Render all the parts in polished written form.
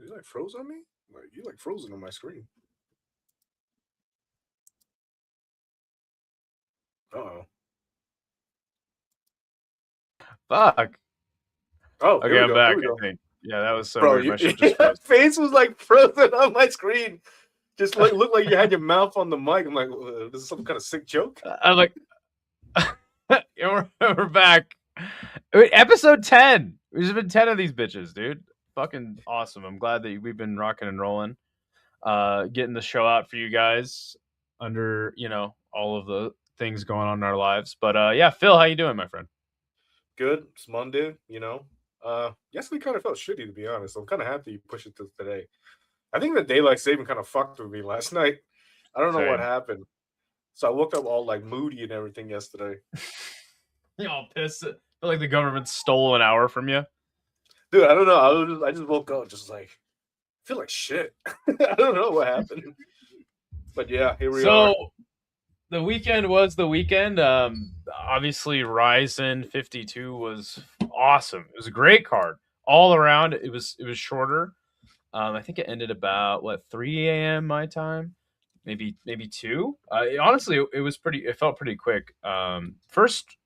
You like froze on me? Like you like frozen on my screen. Uh-oh. Fuck. Oh, here Okay, we I'm go. Here back, we I go. think. Yeah, that was so Bro, weird. you My shit just froze. face was like frozen on my screen. Just like looked like you had your mouth on the mic. I'm like, this is some kind of sick joke. I'm like, we're back. Wait, episode 10. There's been 10 of these bitches, dude. Fucking awesome. I'm glad that we've been rocking and rolling. Getting the show out for you guys under, all of the things going on in our lives. But yeah, Phil, how you doing, my friend? Good. It's Monday, yesterday kind of felt shitty to be honest. I'm kind of happy you pushed it to today. I think the daylight saving kind of fucked with me last night. I don't know what Same. happened. So I woke up all like moody and everything yesterday. You all pissed. Feel like the government stole an hour from you. Dude, I don't know. I just woke up just like feel like shit. I don't know what happened. But yeah, here we are. So the weekend was the weekend. Obviously, RIZIN 52 was awesome. It was a great card all around. It was shorter. I think it ended about what 3 a.m. my time, maybe 2. Honestly, it was pretty. It felt pretty quick. First,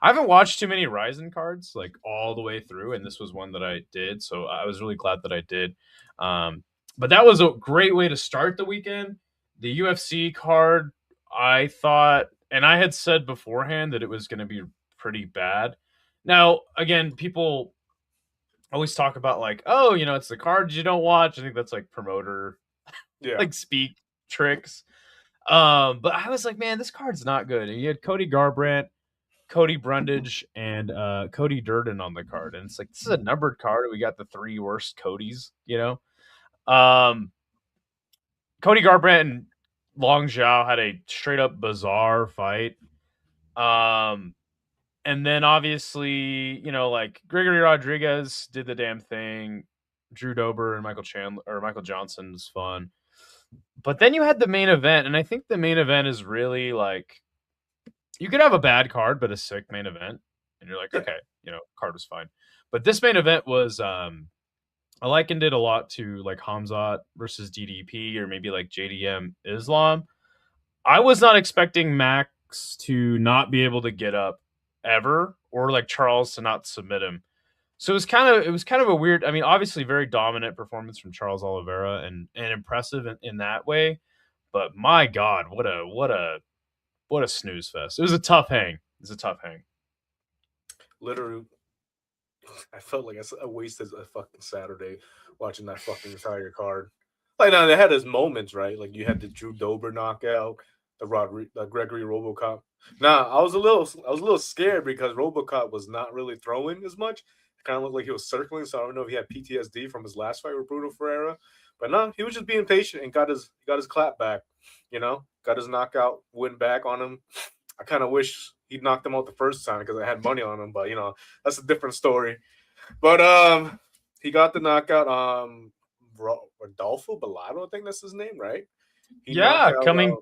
I haven't watched too many RIZIN cards like all the way through, and this was one that I did. So I was really glad that I did. But that was a great way to start the weekend. The UFC card, I thought, and I had said beforehand that it was going to be pretty bad. Now, again, people always talk about like, oh, it's the cards you don't watch. I think that's like promoter Yeah. like speak tricks. But I was like, man, this card's not good. And you had Cody Garbrandt, Cody Brundage, and Cody Durden on the card. And it's like, this is a numbered card. We got the 3 worst Codys. Cody Garbrandt and Long Zhao had a straight up bizarre fight. Um, and then obviously, like Gregory Rodriguez did the damn thing. Drew Dober and Michael Johnson was fun. But then you had the main event, and I think the main event is really like you could have a bad card, but a sick main event, and you're like, Yeah. okay, card was fine. But this main event was, I likened it a lot to like Hamzat versus DDP, or maybe like JDM Islam. I was not expecting Max to not be able to get up ever, or like Charles to not submit him. So it was kind of a weird. I mean, obviously, very dominant performance from Charles Oliveira, and impressive in that way. But my God, what a snooze fest! It was a tough hang. It was a tough hang. Literally, I felt like I wasted a fucking Saturday watching that fucking entire card. Like, now they had his moments, right? Like you had the Drew Dober knockout, the Gregory RoboCop. Nah, I was a little scared because RoboCop was not really throwing as much. It kind of looked like he was circling, so I don't know if he had PTSD from his last fight with Bruno Ferreira. But no, he was just being patient and got his clap back. Got his knockout win back on him. I kind of wish he'd knocked him out the first time because I had money on him, but that's a different story. But he got the knockout. Rodolfo Bellato, I think that's his name, right? He knocked Yeah, out. coming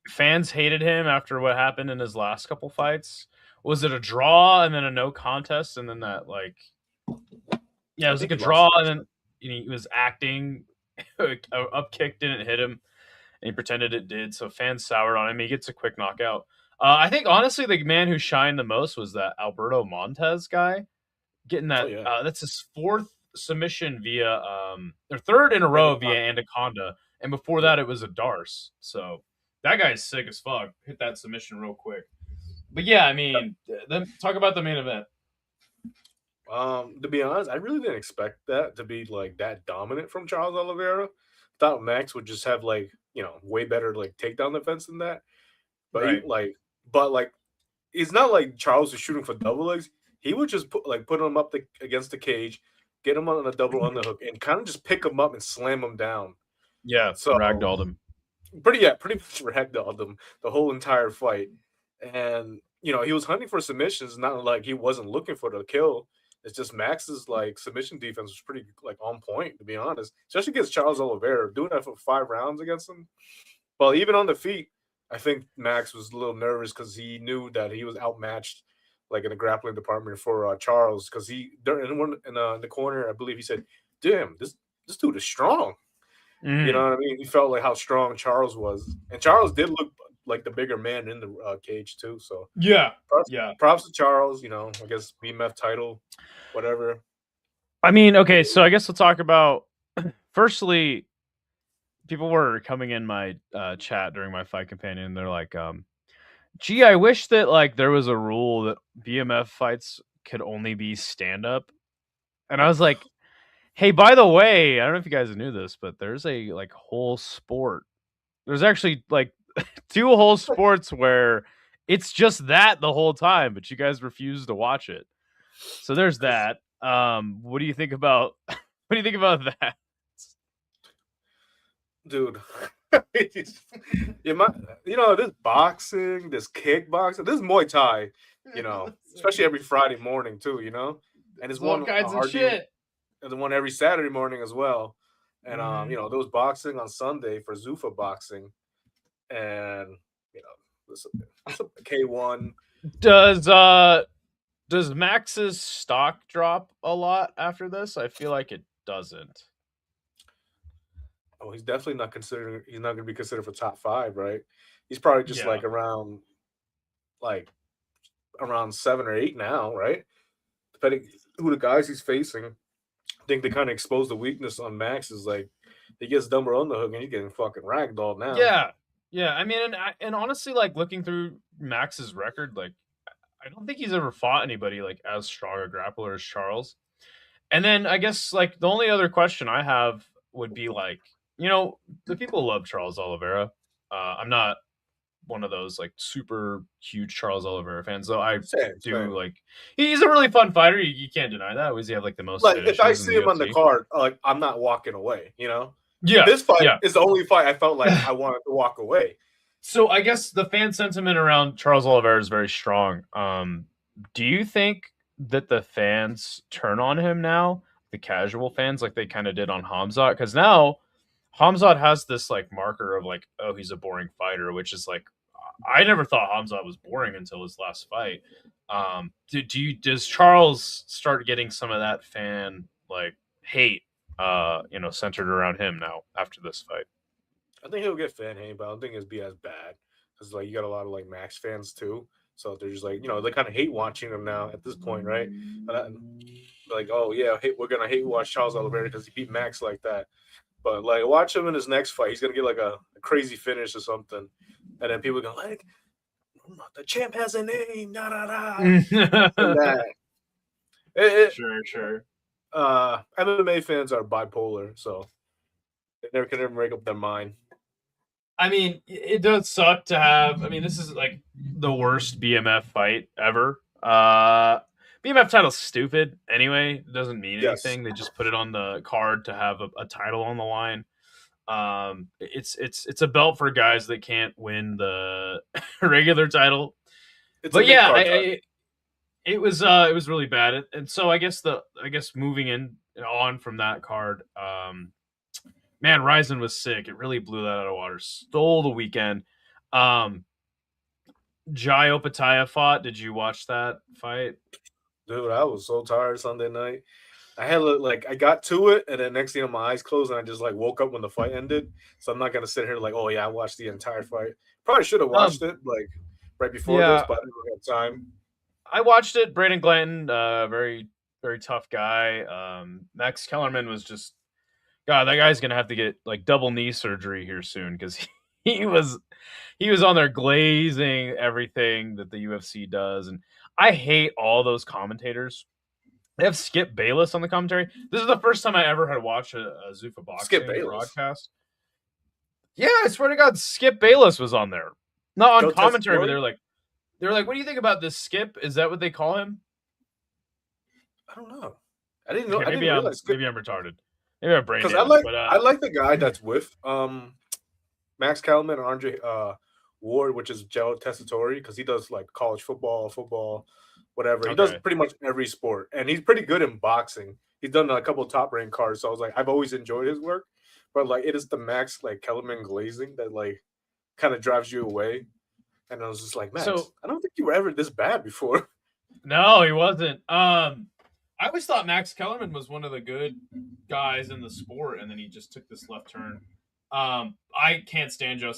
fans hated him after what happened in his last couple fights. Was it a draw and then a no contest and then that like yeah, it I was like think a he lost draw the and last then fight. he was acting up kick didn't hit him and he pretended it did. So fans soured on him. He gets a quick knockout. I think honestly the man who shined the most was that Alberto Montez guy getting Oh that. yeah, That's his 4th submission via or 3rd in a row via Anaconda. Anaconda, and before Yeah. that it was a Darce. So that guy's sick as fuck. Hit that submission real quick. But yeah, I mean, then talk about the main event. To be honest, I really didn't expect that to be like that dominant from Charles Oliveira. Thought Max would just have like way better like takedown defense than that. But Right. like it's not like Charles was shooting for double legs. He would just put him up against the cage, get him on a double underhook, and kind of just pick him up and slam him down. Yeah, So ragdolled him. pretty much ragdolled him the whole entire fight. And he was hunting for submissions, not like he wasn't looking for the kill. It's just Max's like submission defense was pretty like on point, to be honest. Especially against Charles Oliveira, doing that for 5 rounds against him. Well, even on the feet, I think Max was a little nervous because he knew that he was outmatched, like in the grappling department for Charles. Because he in the corner, I believe he said, "Damn, this dude is strong. You know Mm. what I mean? He felt like how strong Charles was, and Charles did look like the bigger man in the cage too. So Yeah. props, Yeah. props to Charles. You know, I guess BMF title, whatever. I mean, okay, so I guess we'll talk about firstly, people were coming in my chat during my fight companion. And they're like, "Gee, I wish that like there was a rule that BMF fights could only be stand up." And I was like, "Hey, by the way, I don't know if you guys knew this, but there's a like whole sport. There's actually like two whole sports where it's just that the whole time, but you guys refuse to watch it. So there's Because, that. What do you think about what do you think about that?" dude, you might, this boxing, this kickboxing, this Muay Thai. You know, especially every Friday morning too. You know, and there's It's all one kinds of RD, shit. and the one every Saturday morning as well. And Mhm. there was boxing on Sunday for Zuffa boxing, and you know, this a K1. Does does Max's stock drop a lot after this? I feel like it doesn't. Oh, he's definitely not considering. He's not going to be considered for top five, right? He's probably just Yeah. like around 7 or 8 now, right? Depending who the guys he's facing. I think they kind of expose the weakness on Max is like he gets Dumber on the hook and he's getting fucking ragdolled now. Yeah. Yeah. I mean, and honestly, like looking through Max's record, like I don't think he's ever fought anybody like as strong a grappler as Charles. And then I guess like the only other question I have would be like, the people love Charles Oliveira. I'm not one of those like super huge Charles Oliveira fans, though. I do Same. like he's a really fun fighter. You can't deny that. Always he have like the most Like if I finishes in the see him on the UFC. card, like I'm not walking away. You know, Yeah, this fight yeah. is the only fight I felt like I wanted to walk away. So I guess the fan sentiment around Charles Oliveira is very strong. Do you think that the fans turn on him now, the casual fans, like they kind of did on Hamzat? Because now Hamzat has this like marker of like, oh, he's a boring fighter, which is like, I never thought Hamzat was boring until his last fight. Does Charles start getting some of that fan like hate, centered around him now after this fight? I think he'll get fan hate, but I don't think it'll be as bad because like you got a lot of like Max fans too. So they're just like they kind of hate watching him now at this point, right? Like, oh yeah, we're gonna hate watch Charles Oliveira because he beat Max like that. But like, watch him in his next fight. He's gonna get like a crazy finish or something, and then people are gonna like, the champ has a name, da da da, and that. It, Sure. MMA fans are bipolar, so they never can ever make up their mind. I mean, it does suck to have. I mean, this is like the worst BMF fight ever. BMF title's stupid anyway. It doesn't mean Yes, anything. They just put it on the card to have a title on the line. It's a belt for guys that can't win the regular title. it's a But mid yeah, card title. it was really bad. And so I guess moving in on from that card, man, RIZIN was sick. It really blew that out of water. Stole the weekend. Um, Jai Opataya fought. Did you watch that fight? Dude, I was so tired Sunday night. I had like I got to it, and then next thing my eyes closed, and I just like woke up when the fight ended. So I'm not gonna sit here like, oh yeah, I watched the entire fight. Probably should have watched Um, it like right before this, yeah, but I didn't really have time. I watched it. Brandon Glanton, very very tough guy. Max Kellerman was just God. That guy's gonna have to get like double knee surgery here soon because he was he was on there glazing everything that the UFC does, and I hate all those commentators. They have Skip Bayless on the commentary. This is the first time I ever had watched a Zuffa Skip boxing Bayless, broadcast. Yeah, I swear to God, Skip Bayless was on there. Not on Joe commentary, but Tessitore. they were like, what do you think about this Skip? Is that what they call him? I don't know. I didn't know. Okay, I didn't realize Skip maybe I'm retarded. Maybe I'm brain because I damaged, like but I like the guy that's with Max Kellerman and Andre Ward, which is Joe Tessitore, because he does like college football, whatever. He does okay. pretty much every sport, and he's pretty good in boxing. He's done a couple top rank cards, so I was like, I've always enjoyed his work, but like it is the Max like Kellerman glazing that like kind of drives you away. And I was just like, Max, So I don't think you were ever this bad before. no, he wasn't. I always thought Max Kellerman was one of the good guys in the sport, and then he just took this left turn. I can't stand Joe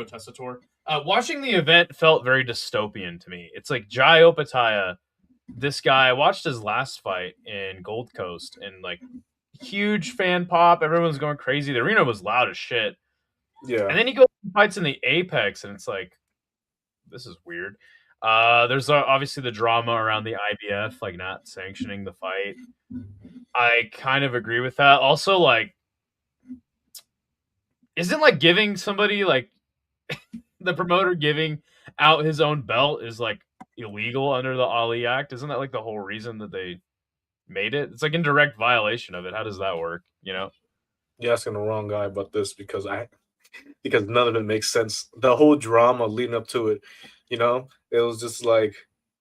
Tessitore. Watching the event felt very dystopian to me. It's like Jai Opataya, this guy. I watched his last fight in Gold Coast, and like huge fan pop. Everyone's going crazy. The arena was loud as shit. Yeah. And then he goes and fights in the Apex, and it's like, this is weird. There's obviously the drama around the IBF, like not sanctioning the fight. I kind of agree with that. Also, like, isn't like giving somebody like the promoter giving out his own belt is like illegal under the Ali Act? Isn't that like the whole reason that they made it? It's like in direct violation of it. How does that work? You know? You're asking the wrong guy about this because none of it makes sense. The whole drama leading up to it, it was just like,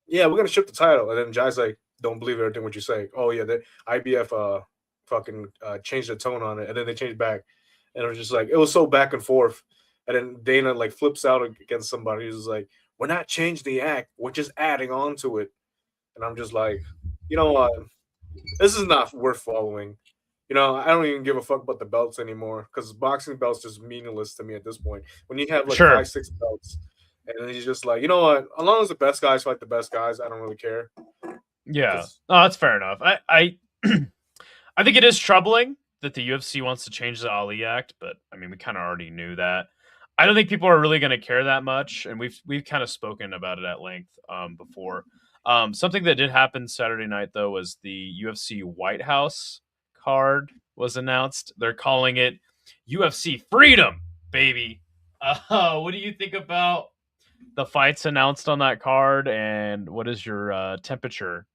yeah, we're gonna ship the title, and then Jai's like, don't believe everything what you say. Oh yeah, the IBF fucking changed the tone on it, and then they changed back, and it was just like it was so back and forth, and then Dana like flips out against somebody who's like, we're not changing the act, we're just adding on to it, and I'm just like, you know what, this is not worth following. I don't even give a fuck about the belts anymore because boxing belts just meaningless to me at this point. When you have like Sure. 5, 6 belts, and then he's just like, you know what? As long as the best guys fight the best guys, I don't really care. Yeah. 'Cause- Oh, that's fair enough. I I think it is troubling that the UFC wants to change the Ali Act, but I mean, we kind of already knew that. I don't think people are really going to care that much, and we've kind of spoken about it at length before. Something that did happen Saturday night though was the UFC White House card was announced. They're calling it UFC Freedom, baby. What do you think about the fights announced on that card, and what is your temperature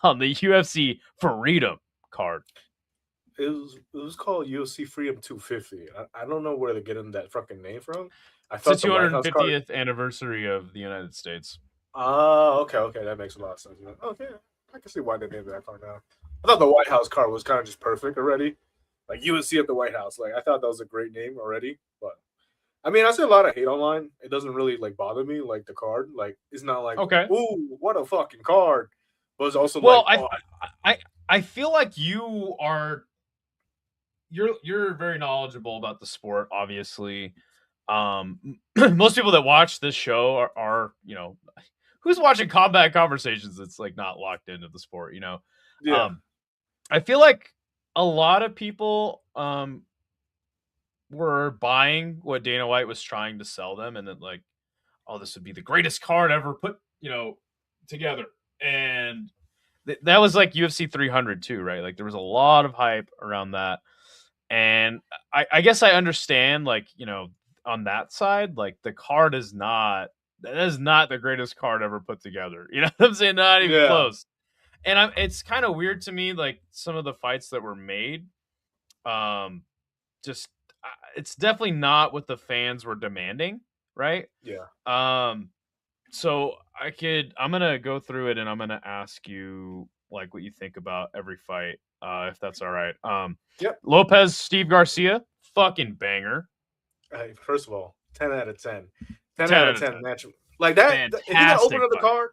on the UFC Freedom card? it was called UFC Freedom 250. I don't know where they're getting that fucking name from. I It's the felt the White House card. 250th anniversary of the United States. Okay, that makes a lot of sense. Okay, I can see why they named that card now. I thought the White House card was kind of just perfect already. Like UNC at the White House. Like I thought that was a great name already. But I mean, I see a lot of hate online. It doesn't really like bother me. Like the card, like it's not like, Okay. ooh, what a fucking card. But it's also Well, like, oh, I feel like you're very knowledgeable about the sport, obviously. Most people that watch this show are who's watching combat conversations that's like not locked into the sport, yeah, um I feel like a lot of people were buying what Dana White was trying to sell them, and then like, oh, this would be the greatest card ever put together. And that was like UFC 300 too, right? Like there was a lot of hype around that. And I guess I understand, like, on that side, like the card is not that is not the greatest card ever put together. You know what I'm saying? Not even yeah, close. And it's kind of weird to me, like some of the fights that were made. Um, just it's definitely not what the fans were demanding, right? yeah. Um, so I'm gonna go through it and I'm gonna ask you like what you think about every fight, if that's all right. Yep. Lopez, Steve Garcia, fucking banger. Hey, first of all, 10 out of 10. 10 10 out out of of 10 10. match. Like that, if you gotta open Fantastic up the fight. card,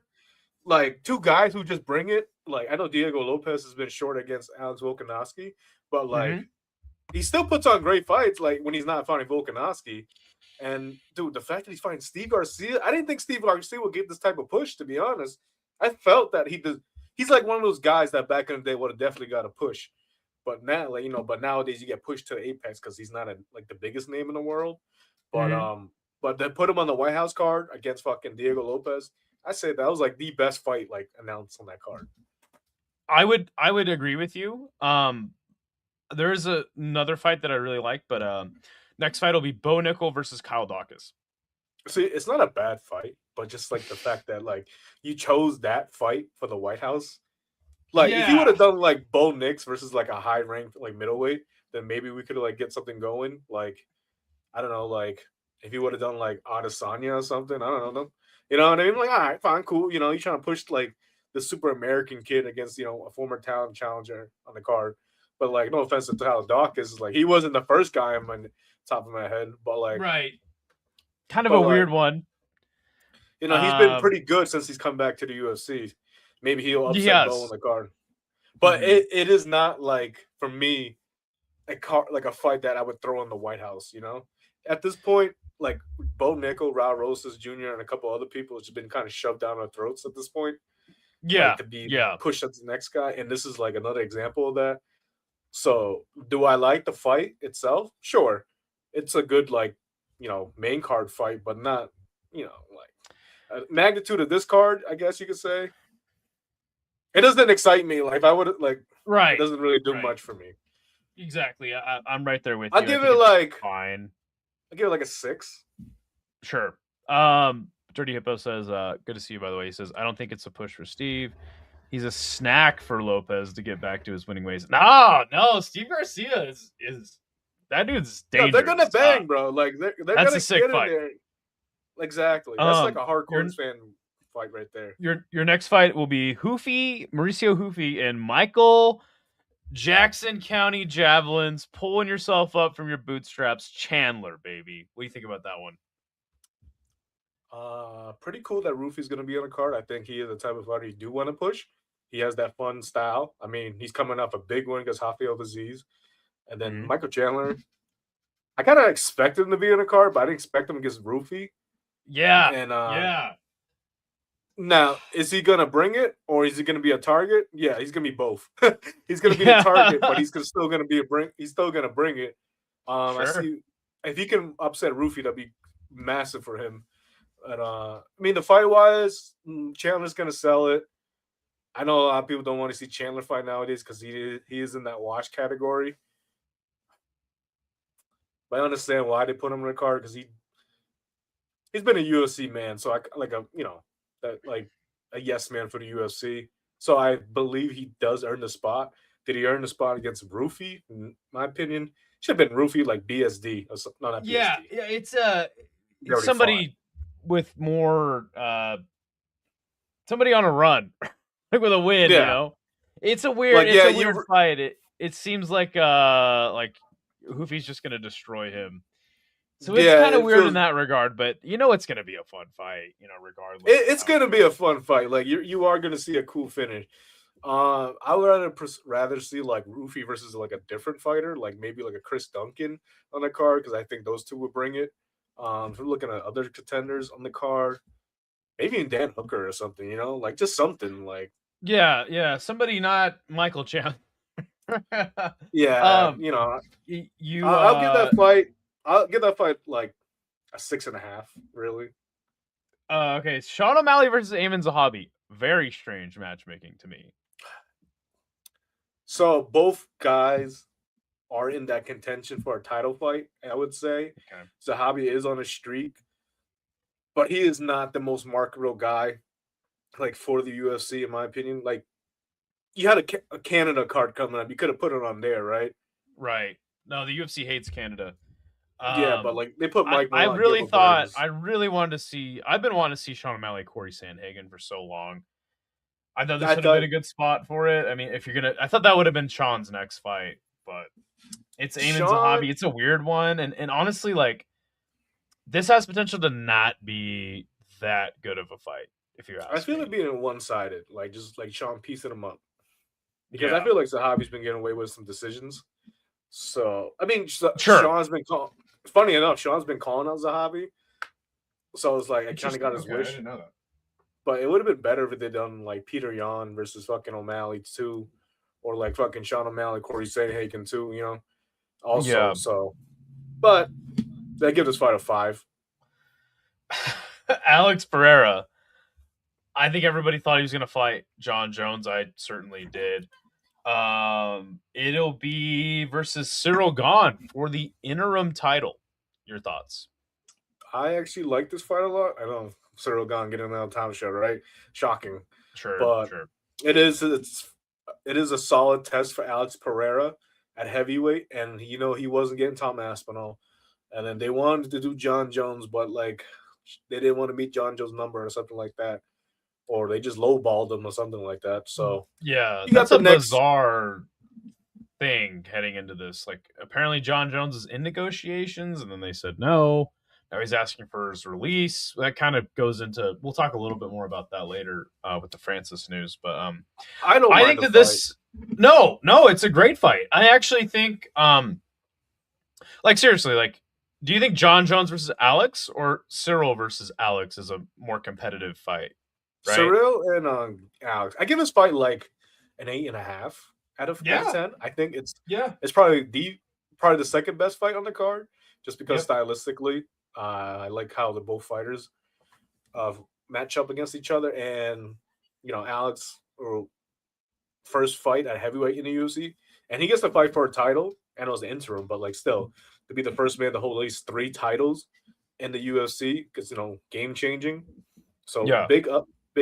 like two guys who just bring it. Like I know Diego Lopez has been short against Alex Volkanovski, but like Hmm. he still puts on great fights. Like when he's not fighting Volkanovski, and dude, the fact that he's fighting Steve Garcia, I didn't think Steve Garcia would get this type of push. To be honest, I felt that he does. He's like one of those guys that back in the day would have definitely got a push, but now, like but nowadays you get pushed to Apex because he's not like the biggest name in the world. But Hmm. they put him on the White House card against fucking Diego Lopez. I said that was like the best fight like announced on that card. I would agree with you. There's another fight that I really like, but next fight will be Bo Nickel versus Kyle Dawkins. See, it's not a bad fight, but just like the fact that like you chose that fight for the White House. Like if you would Yeah. have done like Bo Nix versus like a high ranked like middleweight, then maybe we could like get something going. Like I don't know, like if you would have done like Adesanya or something, I don't know. You know what I mean? Like, all right, fine, cool. You're trying to push like the super American kid against a former talent challenger on the card. But like, no offense to Tyler Dawkins, like he wasn't the first guy on my top of my head, but like, Right. Kind of but a like, weird one. he's been Um, pretty good since he's come back to the UFC. Maybe he'll he upset Bo on has. the card. But it is not like for me like a fight that I would throw in the White House. At this point, like Bo Nickel, Raul Rosas Jr., and a couple other people have just been kind of shoved down our throats at this point, like Yeah, to be yeah. pushed up to the next guy. And this is like another example of that. So, do I like the fight itself? Sure, it's a good main card fight, but not like magnitude of this card. I guess you could say it doesn't excite me. Like if I would like, it Right, doesn't really do right. much for me. Exactly. I'm right there with I you. I give think it it's like fine. I give it like a 6. Sure. Dirty Hippo says, good to see you, by the way. He says, I don't think it's a push for Steve. He's a snack for Lopez to get back to his winning ways. No, Steve Garcia is that dude's No, they're gonna dangerous. bang, bro. Like they're That's gonna a sick get in fight. there. Exactly. That's like a Your hardcore fan fight right there. your next fight will be Mauricio Hoofy, and Michael Jackson County Javelins, pulling yourself up from your bootstraps. Chandler, baby. What do you think about that one? Pretty cool that Rufy's gonna be on the card. I think he is the type of fighter you do want to push. He has that fun style. I mean, he's coming off a big win against Rafael Aziz. And then Michael Chandler, I kind of expected him to be on the card, but I didn't expect him against Rufy. Yeah. And yeah. Now, is he gonna bring it or is he gonna be a target? Yeah, he's gonna be both. He's gonna be the target, but he's still gonna be he's still gonna bring it. I Sure. see if he can upset Rufy, that'd be massive for him. But I mean, the fight wise, Chandler's gonna sell it. I know a lot of people don't want to see Chandler fight nowadays because he is in that watch category. But I understand why they put him in the card because he's been a UFC man, so I like a yes man for the UFC. So I believe he does earn the spot. Did he earn the spot against Rufy? In my opinion, should have been Rufy like BSD. No, not BSD. Yeah, it's Fought. somebody with more somebody on a run, like with a win. Yeah. It's a weird, weird fight. It seems like Hoofy's just gonna destroy him. So it's kind of weird in that regard, but it's gonna be a fun fight, regardless. It's gonna be a fun fight. Like you are gonna see a cool finish. I would rather see like Rufy versus like a different fighter, like maybe like a Chris Duncan on the card, because I think those two would bring it. If we're looking at other contenders on the card, maybe in Dan Hooker or something, like just something like. Yeah, somebody not Michael Chandler. Yeah, I'll give that fight. I'll give that fight like a 6.5. Really. Okay, Sean O'Malley versus Eamon Zahabi. Very strange matchmaking to me. So both guys are in that contention for a title fight, I would say. Okay. Zahabi is on a streak, but he is not the most marketable guy, like for the UFC, in my opinion. Like you had a Canada card coming up, you could have put it on there, right? Right. No, the UFC hates Canada. Yeah, but like they put Mike. I really thought I really wanted to see. I've been wanting to see Sean O'Malley, Corey Sandhagen for so long. I thought this would have been a good spot for it. I mean, if you're gonna, I thought that would have been Sean's next fight, but it's Eamon Zahabi. It's a weird one, and honestly, like this has potential to not be that good of a fight. If you ask me, I feel it being one-sided, like just like Sean piecing him up, because I feel like Zahabi's been getting away with some decisions. So I mean, Sean's been calling. Funny enough, Sean's been calling out Zahabi, so it's like I kind of got his wish. I didn't know that. But it would have been better if they done like Peter Yan versus fucking O'Malley too, or like fucking Sean O'Malley, Corey Sandhagen too. Also, so, but they give this fight a 5. Alex Pereira. I think everybody thought he was going to fight John Jones. I certainly did. It'll be versus Cyril Gahn for the interim title. Your thoughts? I actually like this fight a lot. I know Cyril Gahn getting another time shot, right? Shocking. Sure. It is a solid test for Alex Pereira at heavyweight, and he wasn't getting Tom Aspinall, and then they wanted to do John Jones, but like they didn't want to meet John Jones' number or something like that. Or they just lowballed him or something like that. So yeah, that's a bizarre thing heading into this. Like apparently John Jones is in negotiations, and then they said no. Now he's asking for his release. That kind of goes into. We'll talk a little bit more about that later with the Francis news. But I don't I mind think the that fight. this. No, it's a great fight. I actually think, like seriously, like, do you think John Jones versus Alex or Cyril versus Alex is a more competitive fight? Right? Cyril and Alex. I give this fight like an 8.5 out of Yeah. 10. I think it's Yeah. it's probably the second best fight on the card, just because Yep. stylistically, I like how the both fighters uh, match up against each other. And Alex, first fight at heavyweight in the UFC, and he gets to fight for a title, and it was interim, but like still to be the first man to hold at least 3 titles in the UFC, because game changing. So Yeah. big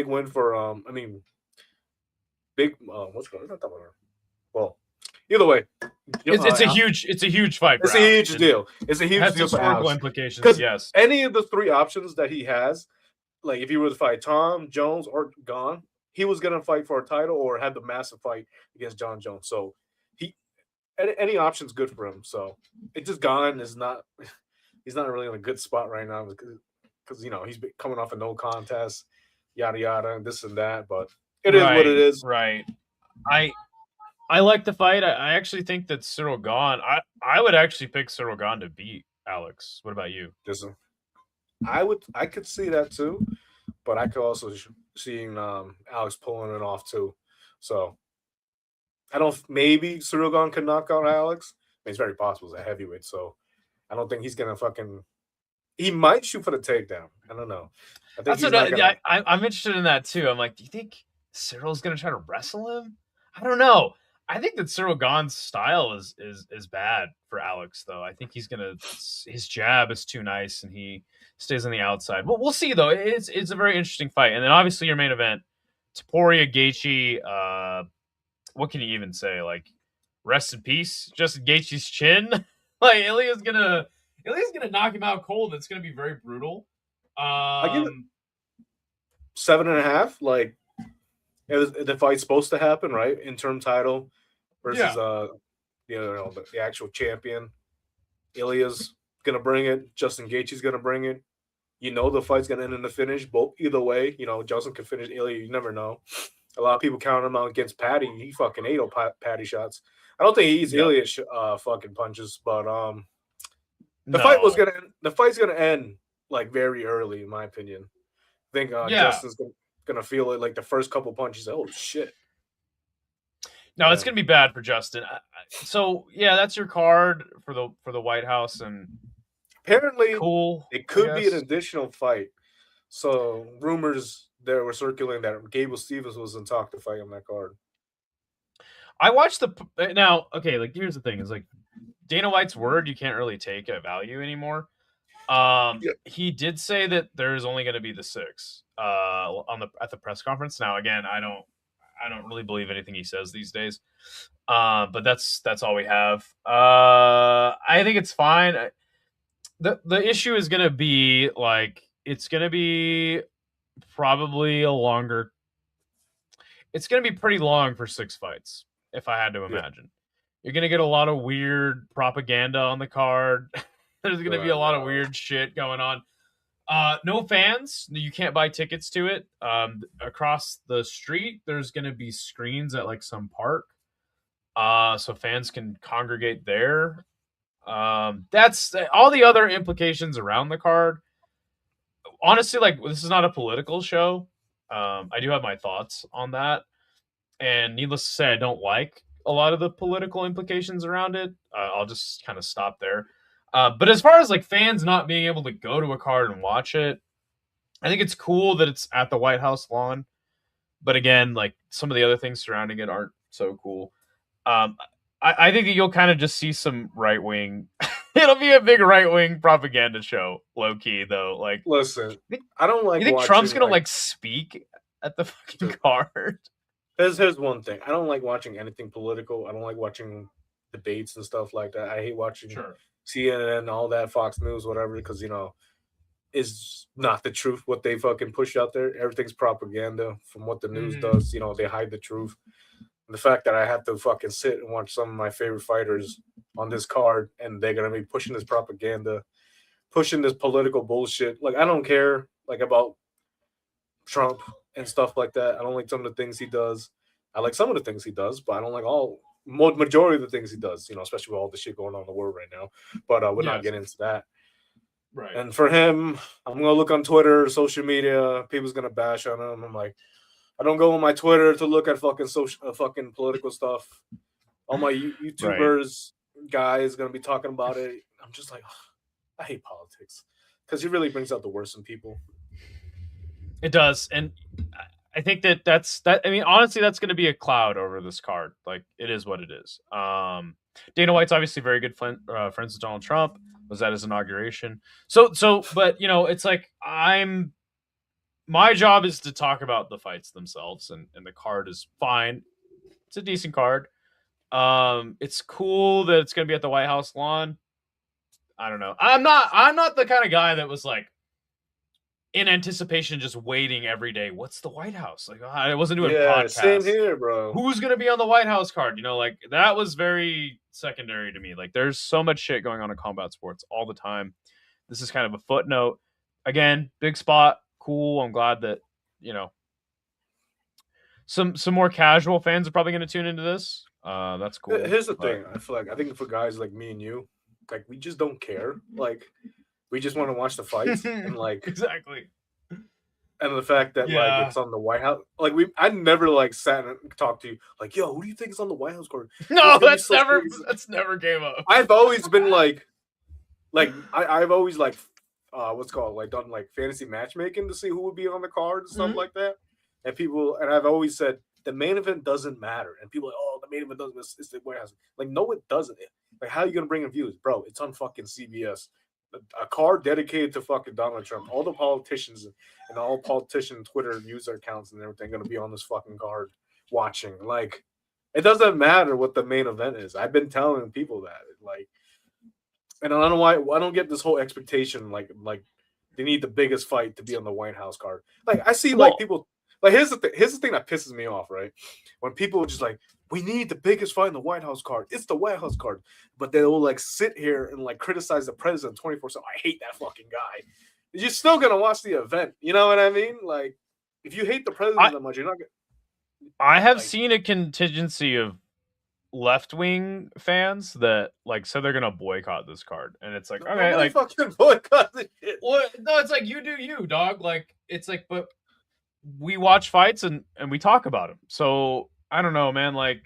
win for big what's going on? Well, either way, It's a huge fight for it's a Alex. huge deal. It's a It huge has deal for historical Alex, implications. because Yes. any of the 3 options that he has, like if he were to fight Tom Jones or Gone, he was gonna fight for a title or have the massive fight against John Jones. So he any option's good for him. So it just Gone is not he's not really in a good spot right now because he's coming off a no contest, yada yada, and this and that. But it is what it Right. is. Right. I I like the fight. I actually think that Cyril Gahn. I would actually pick Cyril Gahn to beat Alex. What about you? This I could see that too, but I could also seeing Alex pulling it off too. So I don't maybe Cyril Gahn can knock out Alex. I mean, it's very possible. It's a heavyweight, so I don't think he's gonna fucking. He might shoot for the takedown. I don't know. I think That's he's what not gonna. I'm interested in that too. I'm like, do you think Cyril's gonna try to wrestle him? I don't know. I think that Cyril Gahn's style is bad for Alex though. I think he's gonna his jab is too nice and he stays on the outside. Well, we'll see though. It's a very interesting fight. And then obviously your main event, Topuria Gaethje. What can you even say? Like, rest in peace, Justin Gaethje's chin. Like Ilya's gonna knock him out cold. It's gonna be very brutal. I give it Um, 7.5. Like the fight's supposed to happen, right? Interim title versus yeah. the actual champion. Ilya's gonna bring it. Justin Gaethje's gonna bring it. The fight's gonna end in the finish. Both either way, Justin can finish Ilya. You never know. A lot of people count him out against Patty. He fucking ate all Patty shots. I don't think he eats Yep. Ilya fucking punches, but No. the fight's gonna end like very early, in my opinion. I think Yeah. Justin's gonna feel it like the first couple punches. Oh shit! No, it's And gonna be bad for Justin. So yeah, that's your card for the White House and apparently, cool. it I could be an guess. additional fight. So rumors there were circulating that Gable Stevens was in talk to fight on that card. I watched the now. Okay, like here's the thing: is like Dana White's word you can't really take at value anymore. Yeah. He did say that there's only going to be the 6 on the at the press conference. Now, again, I don't really believe anything he says these days. But that's all we have. I think it's fine. The issue is going to be like it's going to be probably a longer. It's going to be pretty long for 6 fights, if I had to Yeah. imagine. You're going to get a lot of weird propaganda on the card. There's going to be a lot of weird shit going on. No fans. You can't buy tickets to it. Across the street, there's going to be screens at like some park, so fans can congregate there. That's all the other implications around the card. Honestly, like this is not a political show. I do have my thoughts on that, and needless to say, I don't like a lot of the political implications around it. I'll just kind of stop there. But as far as like fans not being able to go to a card and watch it, I think it's cool that it's at the White House lawn. But again, like some of the other things surrounding it aren't so cool. Um, I think that you'll kind of just see some right wing. It'll be a big right wing propaganda show, low key though. Like, Listen, you think, I don't like you think Trump's watching gonna like. like speak at the fucking card? Here's one thing. I don't like watching anything political. I don't like watching debates and stuff like that. I hate watching Sure. CNN, all that, Fox News, whatever, because is not the truth what they fucking push out there. Everything's propaganda from what the news Mm-hmm. does. They hide the truth. And the fact that I have to fucking sit and watch some of my favorite fighters on this card and they're gonna be pushing this propaganda, pushing this political bullshit. Like I don't care like about Trump and stuff like that. I don't like some of the things he does. I like some of the things he does, but I don't like all majority of the things he does. Especially with all the shit going on in the world right now. But we're not Yes. getting into that. Right. And for him, I'm gonna look on Twitter, social media. People's gonna bash on him. I'm like, I don't go on my Twitter to look at fucking fucking political stuff. All my Right. YouTubers guys gonna be talking about it. I'm just like, ugh, I hate politics because he really brings out the worst in people. It does, and I think that's that. I mean, honestly, that's going to be a cloud over this card. Like, it is what it is. Dana White's obviously very good friends with Donald Trump. Was at his inauguration. But it's like my job is to talk about the fights themselves, and the card is fine. It's a decent card. It's cool that it's going to be at the White House lawn. I don't know. I'm not the kind of guy that was like in anticipation, just waiting every day. What's the White House? Like, I wasn't doing Yeah, same podcasts. here, bro. Who's going to be on the White House card? Like that was very secondary to me. Like, there's so much shit going on in combat sports all the time. This is kind of a footnote. Again, big spot. Cool. I'm glad that, some more casual fans are probably going to tune into this. That's cool. Here's the thing. I think for guys like me and you, like we just don't care. Like we just want to watch the fights and like exactly. And the fact that like it's on the White House, like I never like sat and talked to you like, yo, who do you think is on the White House card? No, that's never came up. I've always been like I've always like what's called like done like fantasy matchmaking to see who would be on the card and stuff like that. And I've always said the main event doesn't matter. And people are like, oh, the main event doesn't. It's the White House. Like, no, it doesn't. Like, how are you gonna bring in views, bro? It's on fucking CBS. A card dedicated to fucking Donald Trump. All the politicians and all politician Twitter user accounts and everything gonna be on this fucking card watching. Like, it doesn't matter what the main event is. I've been telling people that. Like, and I don't know why I don't get this whole expectation like they need the biggest fight to be on the White House card. Like, I see like people. Like here's the thing that pisses me off, right? When people are just like, we need the biggest fight in the White House card. It's the White House card, but they will like sit here and like criticize the president 24/7. I hate that fucking guy. You're still gonna watch the event. You know what I mean? Like, if you hate the president that much, you're not gonna. I have seen a contingency of left-wing fans that like said they're gonna boycott this card, and it's like, okay, like fucking boycott this shit. Well, no, it's like you do you, dog. Like, it's like, but we watch fights and we talk about them. So I don't know, man. Like,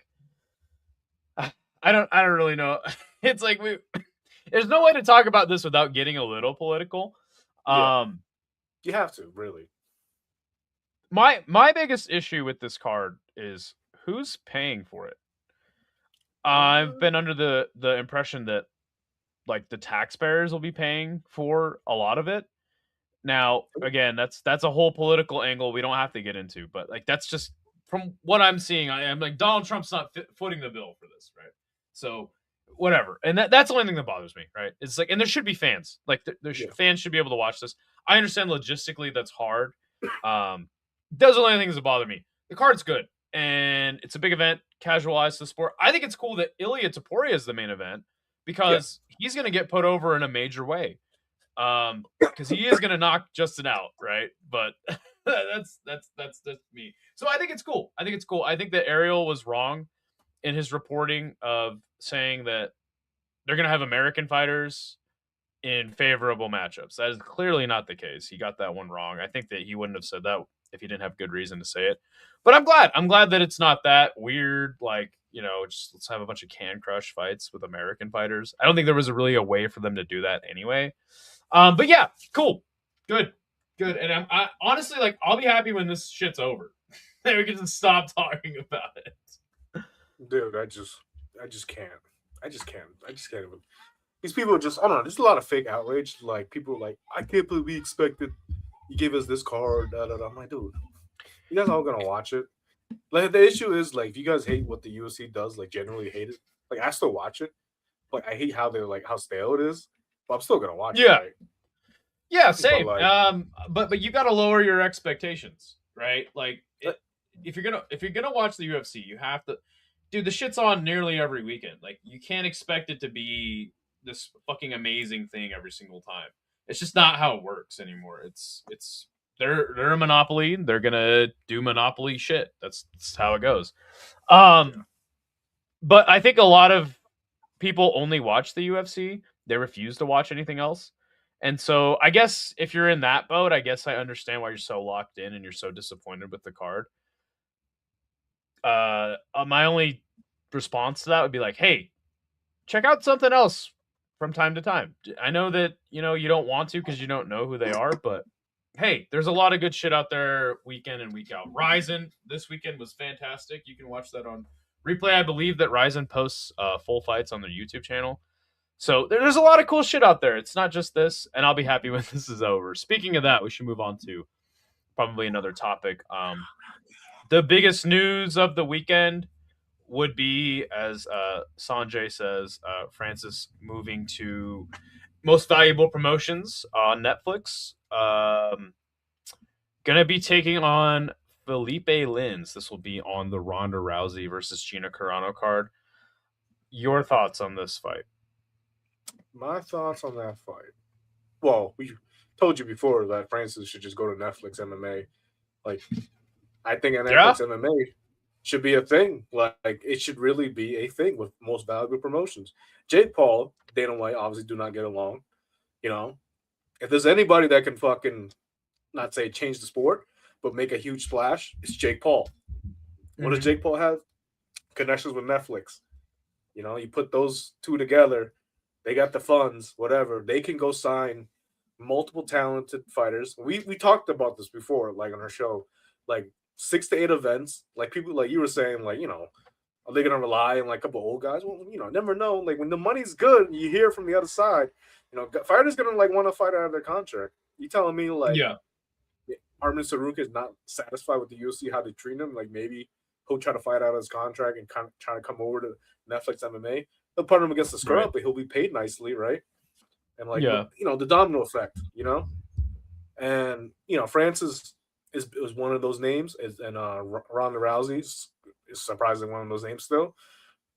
I don't really know. It's like there's no way to talk about this without getting a little political. Yeah. You have to, really. My biggest issue with this card is who's paying for it. I've been under the impression that like the taxpayers will be paying for a lot of it. Now, again, that's a whole political angle we don't have to get into, but like that's just from what I'm seeing. I'm like, Donald Trump's not footing the bill for this, right? So whatever, and that's the only thing that bothers me, right? It's like, and there should be fans, like fans should be able to watch this. I understand logistically that's hard. Those are the only things that bother me. The card's good, and it's a big event, casualized the sport. I think it's cool that Ilya Taporia is the main event because he's going to get put over in a major way. Because he is going to knock Justin out, right? But that's me. So I think it's cool. I think that Ariel was wrong in his reporting of saying that they're going to have American fighters in favorable matchups. That is clearly not the case. He got that one wrong. I think that he wouldn't have said that if he didn't have good reason to say it. But I'm glad. I'm glad that it's not that weird, like, just let's have a bunch of can crush fights with American fighters. I don't think there was really a way for them to do that anyway. But yeah, cool. Good. And I honestly, like, I'll be happy when this shit's over. We can just stop talking about it. Dude, I just can't. I just can't even. These people are just, I don't know, there's a lot of fake outrage. Like, people are like, I can't believe we expected you gave us this card. I'm like, dude, you guys are all gonna watch it. Like, the issue is, like, if you guys hate what the UFC does, like, generally hate it, like, I still watch it. Like, I hate how they're, like, how stale it is. But I'm still gonna watch it. Right? Yeah, same. But you got to lower your expectations, right? Like, if you're gonna watch the UFC, you have to, dude. The shit's on nearly every weekend. Like, you can't expect it to be this fucking amazing thing every single time. It's just not how it works anymore. It's they're a monopoly. They're gonna do monopoly shit. That's how it goes. Yeah. But I think a lot of people only watch the UFC. They refuse to watch anything else. And so I guess if you're in that boat, I guess I understand why you're so locked in and you're so disappointed with the card. My only response to that would be like, hey, check out something else from time to time. I know that you don't want to because you don't know who they are, but hey, there's a lot of good shit out there week in and week out. RIZIN this weekend was fantastic. You can watch that on replay. I believe that RIZIN posts full fights on their YouTube channel. So there's a lot of cool shit out there. It's not just this, and I'll be happy when this is over. Speaking of that, we should move on to probably another topic. The biggest news of the weekend would be, as Sanjay says, Francis moving to most valuable promotions on Netflix. Gonna be taking on Felipe Lins. This will be on the Ronda Rousey versus Gina Carano card. Your thoughts on this fight? My thoughts on that fight. Well, we told you before that Francis should just go to Netflix MMA. Like, I think a Yeah, Netflix MMA should be a thing. Like, it should really be a thing with most valuable promotions. Jake Paul, Dana White obviously do not get along. You know, if there's anybody that can fucking not say change the sport, but make a huge splash, it's Jake Paul. What does Jake Paul have? Connections with Netflix. You know, you put those two together, they got the funds, whatever. They can go sign multiple talented fighters. We talked about this before, like on our show, like 6 to 8 events. Like people, like you were saying, like are they gonna rely on like a couple old guys? Well, never know. Like when the money's good, you hear from the other side. Fighters gonna like want to fight out of their contract. You telling me like yeah, Armin Saruk is not satisfied with the UFC how they treat him? Like maybe he'll try to fight out of his contract and kind of try to come over to Netflix MMA. They'll put him against the right, scrub, but he'll be paid nicely, right? And like yeah, the domino effect, and Francis is one of those names, and Ronda Rousey is surprisingly one of those names still.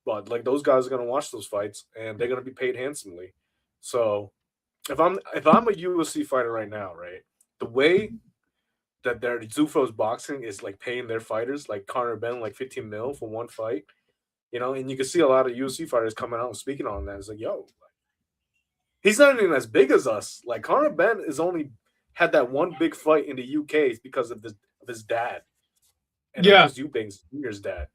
But like those guys are gonna watch those fights, and they're gonna be paid handsomely. So if I'm a UFC fighter right now, right, the way that their Zufro's boxing is like paying their fighters, like Conor Ben, like 15 mil for one fight, and you can see a lot of UFC fighters coming out and speaking on that. It's like, yo, he's not even as big as us. Like Conor Ben is only had that one big fight in the UK because of his dad and yeah, Chris Eubanks Jr.'s dad.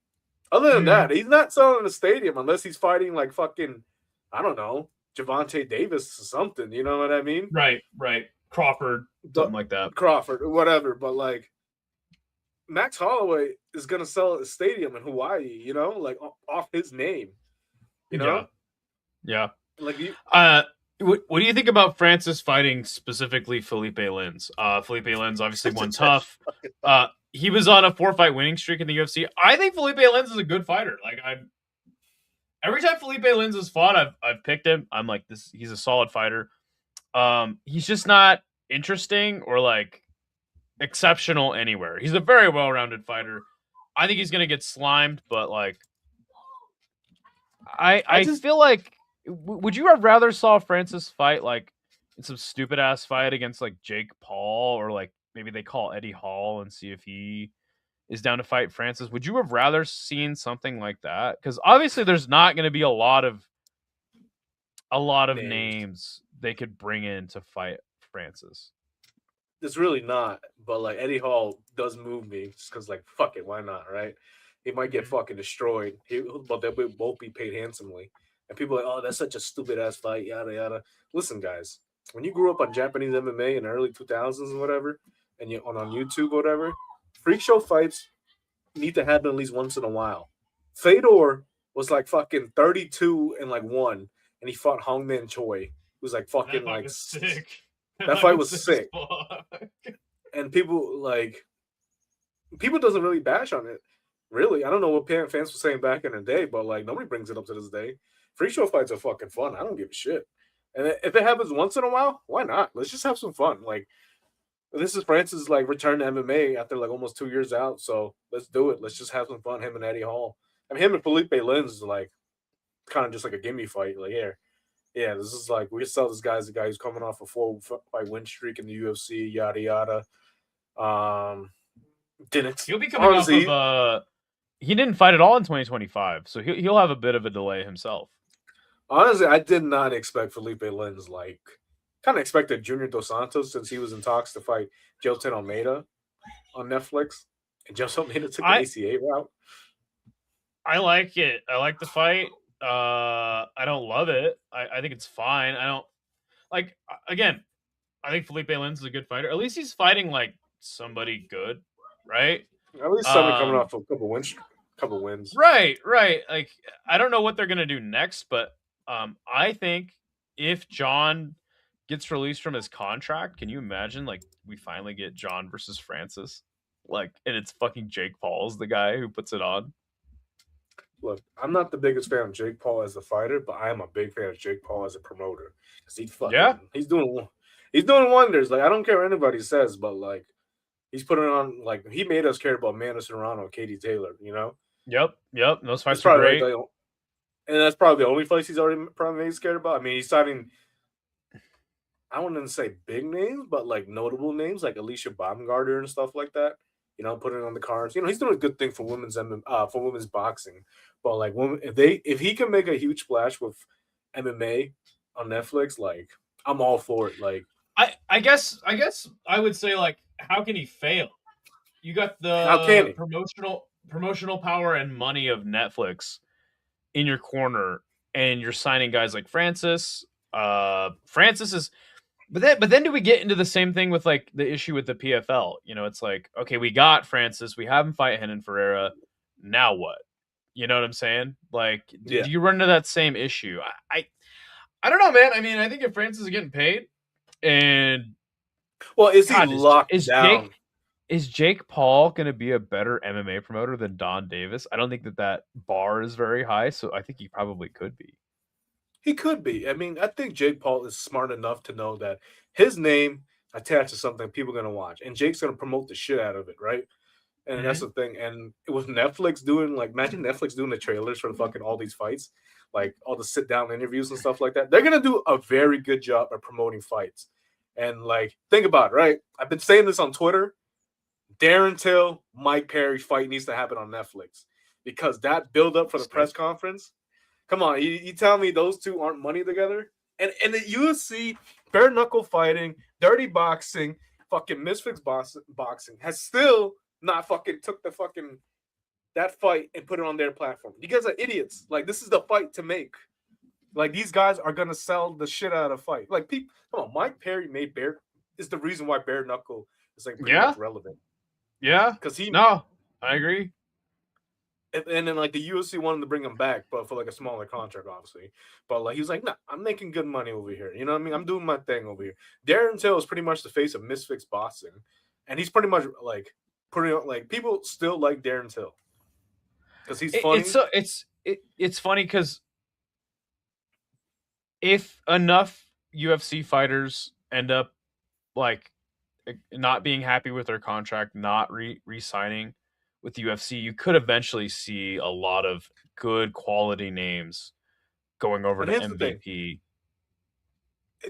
Other than that, he's not selling the stadium unless he's fighting like fucking, I don't know, Javante Davis or something. You know what I mean? right. Crawford, something But like that. Crawford or whatever. But like Max Holloway is gonna sell a stadium in Hawaii. Like off his name. You Yeah, know, yeah. like you. What do you think about Francis fighting specifically Felipe Lins? Felipe Lins obviously won tough. He was on a 4-fight winning streak in the UFC. I think Felipe Lins is a good fighter. Like every time Felipe Lins has fought, I've picked him. I'm like this. He's a solid fighter. He's just not interesting or like exceptional anywhere. He's a very well-rounded fighter. I think he's gonna get slimed, but like I just feel like would you have rather saw Francis fight like in some stupid ass fight against like Jake Paul or like maybe they call Eddie Hall and see if he is down to fight Francis? Would you have rather seen something like that? Because obviously there's not going to be a lot of names. names they could bring in to fight Francis. It's really not, but like Eddie Hall does move me just because, like, fuck it, why not, right? He might get fucking destroyed, but they'll both be paid handsomely. And people are like, oh, that's such a stupid ass fight, yada yada. Listen, guys, when you grew up on Japanese MMA in the early 2000s and whatever, and you on YouTube or whatever, freak show fights need to happen at least once in a while. Fedor was like fucking 32 and like one, and he fought Hongman Choi, who's like That fucking fight like was sick. that fight was sick as sick. fuck. And people doesn't really bash on it. Really, I don't know what fans were saying back in the day, but like nobody brings it up to this day. Free show fights are fucking fun. I don't give a shit. And if it happens once in a while, why not? Let's just have some fun. Like this is Francis like return to MMA after like almost 2 years out. So let's do it. Let's just have some fun. Him and Eddie Hall. I mean, him and Felipe Lins is like kind of just like a gimme fight. Like here, Yeah, this is like we sell this guy as a guy who's coming off a 4 fight win streak in the UFC, yada yada. Um, didn't He'll be coming off of honestly, he didn't fight at all in 2025, so he'll have a bit of a delay himself. honestly, I did not expect Felipe Lins. Like, kind of expected Junior Dos Santos since he was in talks to fight Jilton Almeida on Netflix, and Jilton Almeida took the I ACA route. I like it. I like the fight. I don't love it. I think it's fine. I don't like again. I think Felipe Lins is a good fighter. At least he's fighting like somebody good, right? At least somebody coming Um, off a couple wins, couple wins. right. Like I don't know what they're gonna do next, but I think if John gets released from his contract, can you imagine like we finally get John versus Francis? Like, and it's fucking Jake Paul's the guy who puts it on. Look, I'm not the biggest fan of Jake Paul as a fighter, but I am a big fan of Jake Paul as a promoter because Yeah. he's doing wonders. Like I don't care what anybody says, but like he's putting on like he made us care about Manus Serrano and Katie Taylor. You know, Yep. Those that's fights are probably like great. and that's probably the only fights he's already probably made scared about. I mean, he's signing. I wouldn't say big names, but like notable names like Alicia Baumgartner and stuff like that. You know, putting on the cards. You know, he's doing a good thing for for women's boxing. But like, women, if he can make a huge splash with MMA on Netflix, like I'm all for it. Like, I guess I would say like how can he fail? You got how can the he? promotional power and money of Netflix in your corner, and you're signing guys like Francis. Francis is, but then do we get into the same thing with like the issue with the PFL? You know, it's like okay, we got Francis, we have him fight Henan Ferreira. Now what? You know what I'm saying? Like, do, Yeah. do you run into that same issue? I don't know, man. I mean, I think if Francis is getting paid, and Well, is he God, locked down? is Jake Paul going to be a better MMA promoter than Don Davis? I don't think that bar is very high, so I think he probably could be. He could be. I mean, I think Jake Paul is smart enough to know that his name attached to something people are gonna watch, and Jake's gonna promote the shit out of it, right? And that's Hmm. the thing. And with Netflix doing like imagine Netflix doing the trailers for fucking all these fights, like all the sit down interviews and stuff like that. They're gonna do a very good job of promoting fights. And like think about it, right? I've been saying this on Twitter. Darren Till, Mike Perry fight needs to happen on Netflix because that build up for the press conference. Come on, you tell me those two aren't money together? And the UFC, bare knuckle fighting, dirty boxing, fucking misfits boxing has still not fucking took the fucking that fight and put it on their platform. You guys are idiots. Like this is the fight to make. Like these guys are gonna sell the shit out of fight. Like people, come on, Mike Perry made bare is the reason why bare knuckle is like pretty Yeah, much relevant yeah. because he No, I agree. and then like the UFC wanted to bring him back, but for like a smaller contract, obviously. But like he was like, nah, I'm making good money over here. You know what I mean? I'm doing my thing over here. Darren Till is pretty much the face of Misfits boxing, and he's pretty much like pretty like people still like Darren Till because he's It's funny. so it's funny because if enough UFC fighters end up like not being happy with their contract, not re-signing with the UFC, you could eventually see a lot of good quality names going over And to here's the thing: MVP.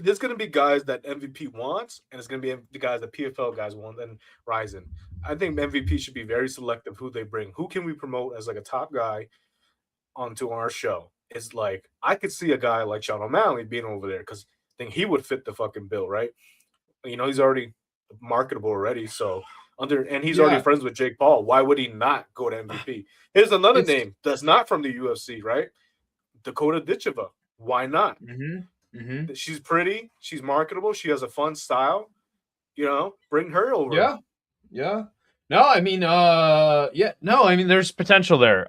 there's gonna be guys that MVP wants, and it's gonna be the guys that PFL guys want, and RIZIN. I think MVP should be very selective who they bring. Who can we promote as like a top guy onto our show? It's like I could see a guy like Sean O'Malley being over there because I think he would fit the fucking bill, right? You know, he's already marketable already. So and he's already Yeah, friends with Jake Paul. Why would he not go to MVP? Here's another it's name that's not from the UFC, right? Dakota Ditcheva. Why not? mm-hmm. She's pretty, she's marketable, she has a fun style. You know, bring her over. Yeah, yeah. No, I mean, yeah, no, I mean, there's potential there.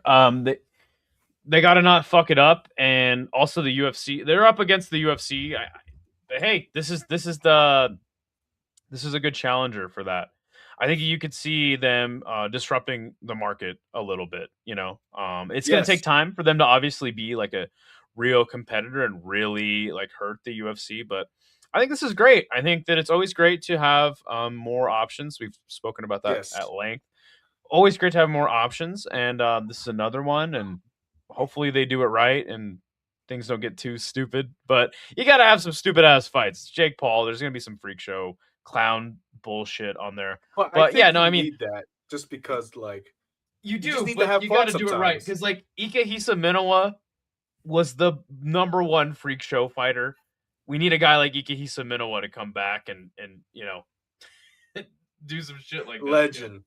They got to not fuck it up, and also the UFC, they're up against the UFC. Hey, this is a good challenger for that. I think you could see them disrupting the market a little bit. You know, it's going to take Yes, time for them to obviously be like a real competitor and really like hurt the UFC. But I think this is great. I think that it's always great to have more options. We've spoken about that yes. at length. Always great to have more options, and this is another one. And hopefully they do it right. And things don't get too stupid. But you got to have some stupid ass fights. Jake Paul, there's gonna be some freak show clown bullshit on there. But I But yeah, think no, you I mean, need that just because like you you just do, need to but have you got fun to do it right sometimes. because like Ikehisa Minowa was the number one freak show fighter. We need a guy like Ikehisa Minowa to come back and do some shit like that again. Legend.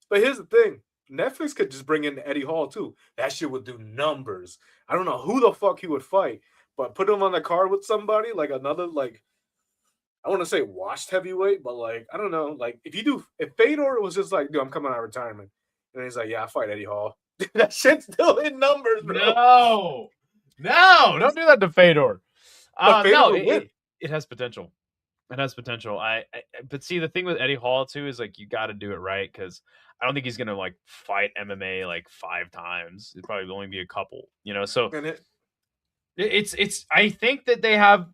But here's the thing. Netflix could just bring in Eddie Hall too. That shit would do numbers. I don't know who the fuck he would fight, but put him on the card with somebody like another like I want to say washed heavyweight, but like I don't know. Like if Fedor was just like, dude, I'm coming out of retirement, and he's like, yeah, I fight Eddie Hall. That shit's still in numbers, bro. No, no, don't do that to Fedor. But Fedor No, would win. it has potential. It has potential. But see, the thing with Eddie Hall too is like you got to do it right because I don't think he's gonna like fight MMA like 5 times. It'd probably only be a couple, you know. So And it, it's. I think that they have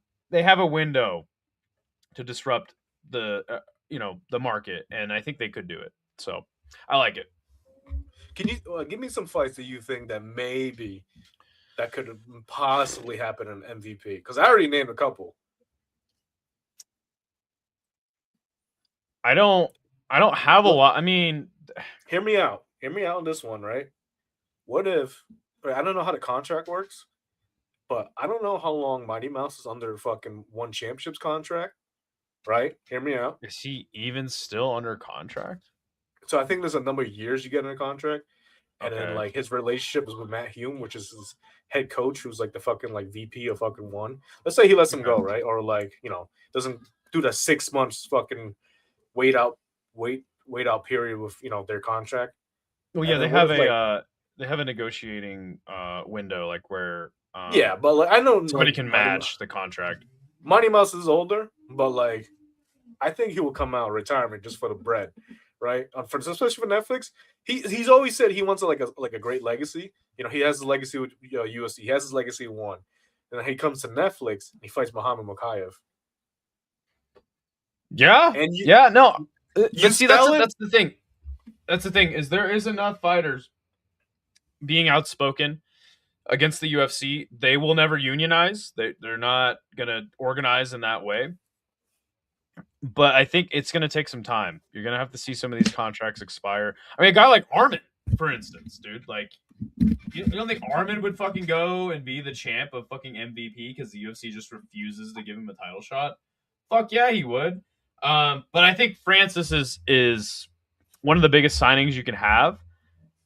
a window to disrupt the the market, and I think they could do it. So I like it. can you give me some fights that you think that maybe that could possibly happen in MVP? Because I already named a couple. I don't have a Look, lot. I mean, hear me out. Hear me out on this one, right? What if I don't know how the contract works, but I don't know how long Mighty Mouse is under fucking one championships contract, right? Hear me out. is he even still under contract? So I think there's a number of years you get in a contract, and then Okay. like his relationship is with Matt Hume, which is his head coach, who's like the fucking like VP of fucking one. Let's say he lets him Okay. go, right? Or like doesn't do the 6 months fucking wait out wait out period with their contract, Well, yeah, and then what if like they have a negotiating window like where yeah, but like I know somebody like can match the contract. Mighty Mouse is older, but like I think he will come out of retirement just for the bread, right? For especially for Netflix, he's always said he wants a great legacy. He has the legacy with UFC. He has his legacy one, and then he comes to Netflix. And he fights Muhammad Mokayev, Yeah, and you yeah, no, you but see, that's sell it. that's the thing. That's the thing is there is enough fighters being outspoken against the UFC. They will never unionize. They're not gonna organize in that way. But I think it's gonna take some time. You're gonna have to see some of these contracts expire. I mean, a guy like Armin, for instance, dude, like you don't think Armin would fucking go and be the champ of fucking MVP because the UFC just refuses to give him a title shot? Fuck yeah, he would. But I think Francis is one of the biggest signings you can have,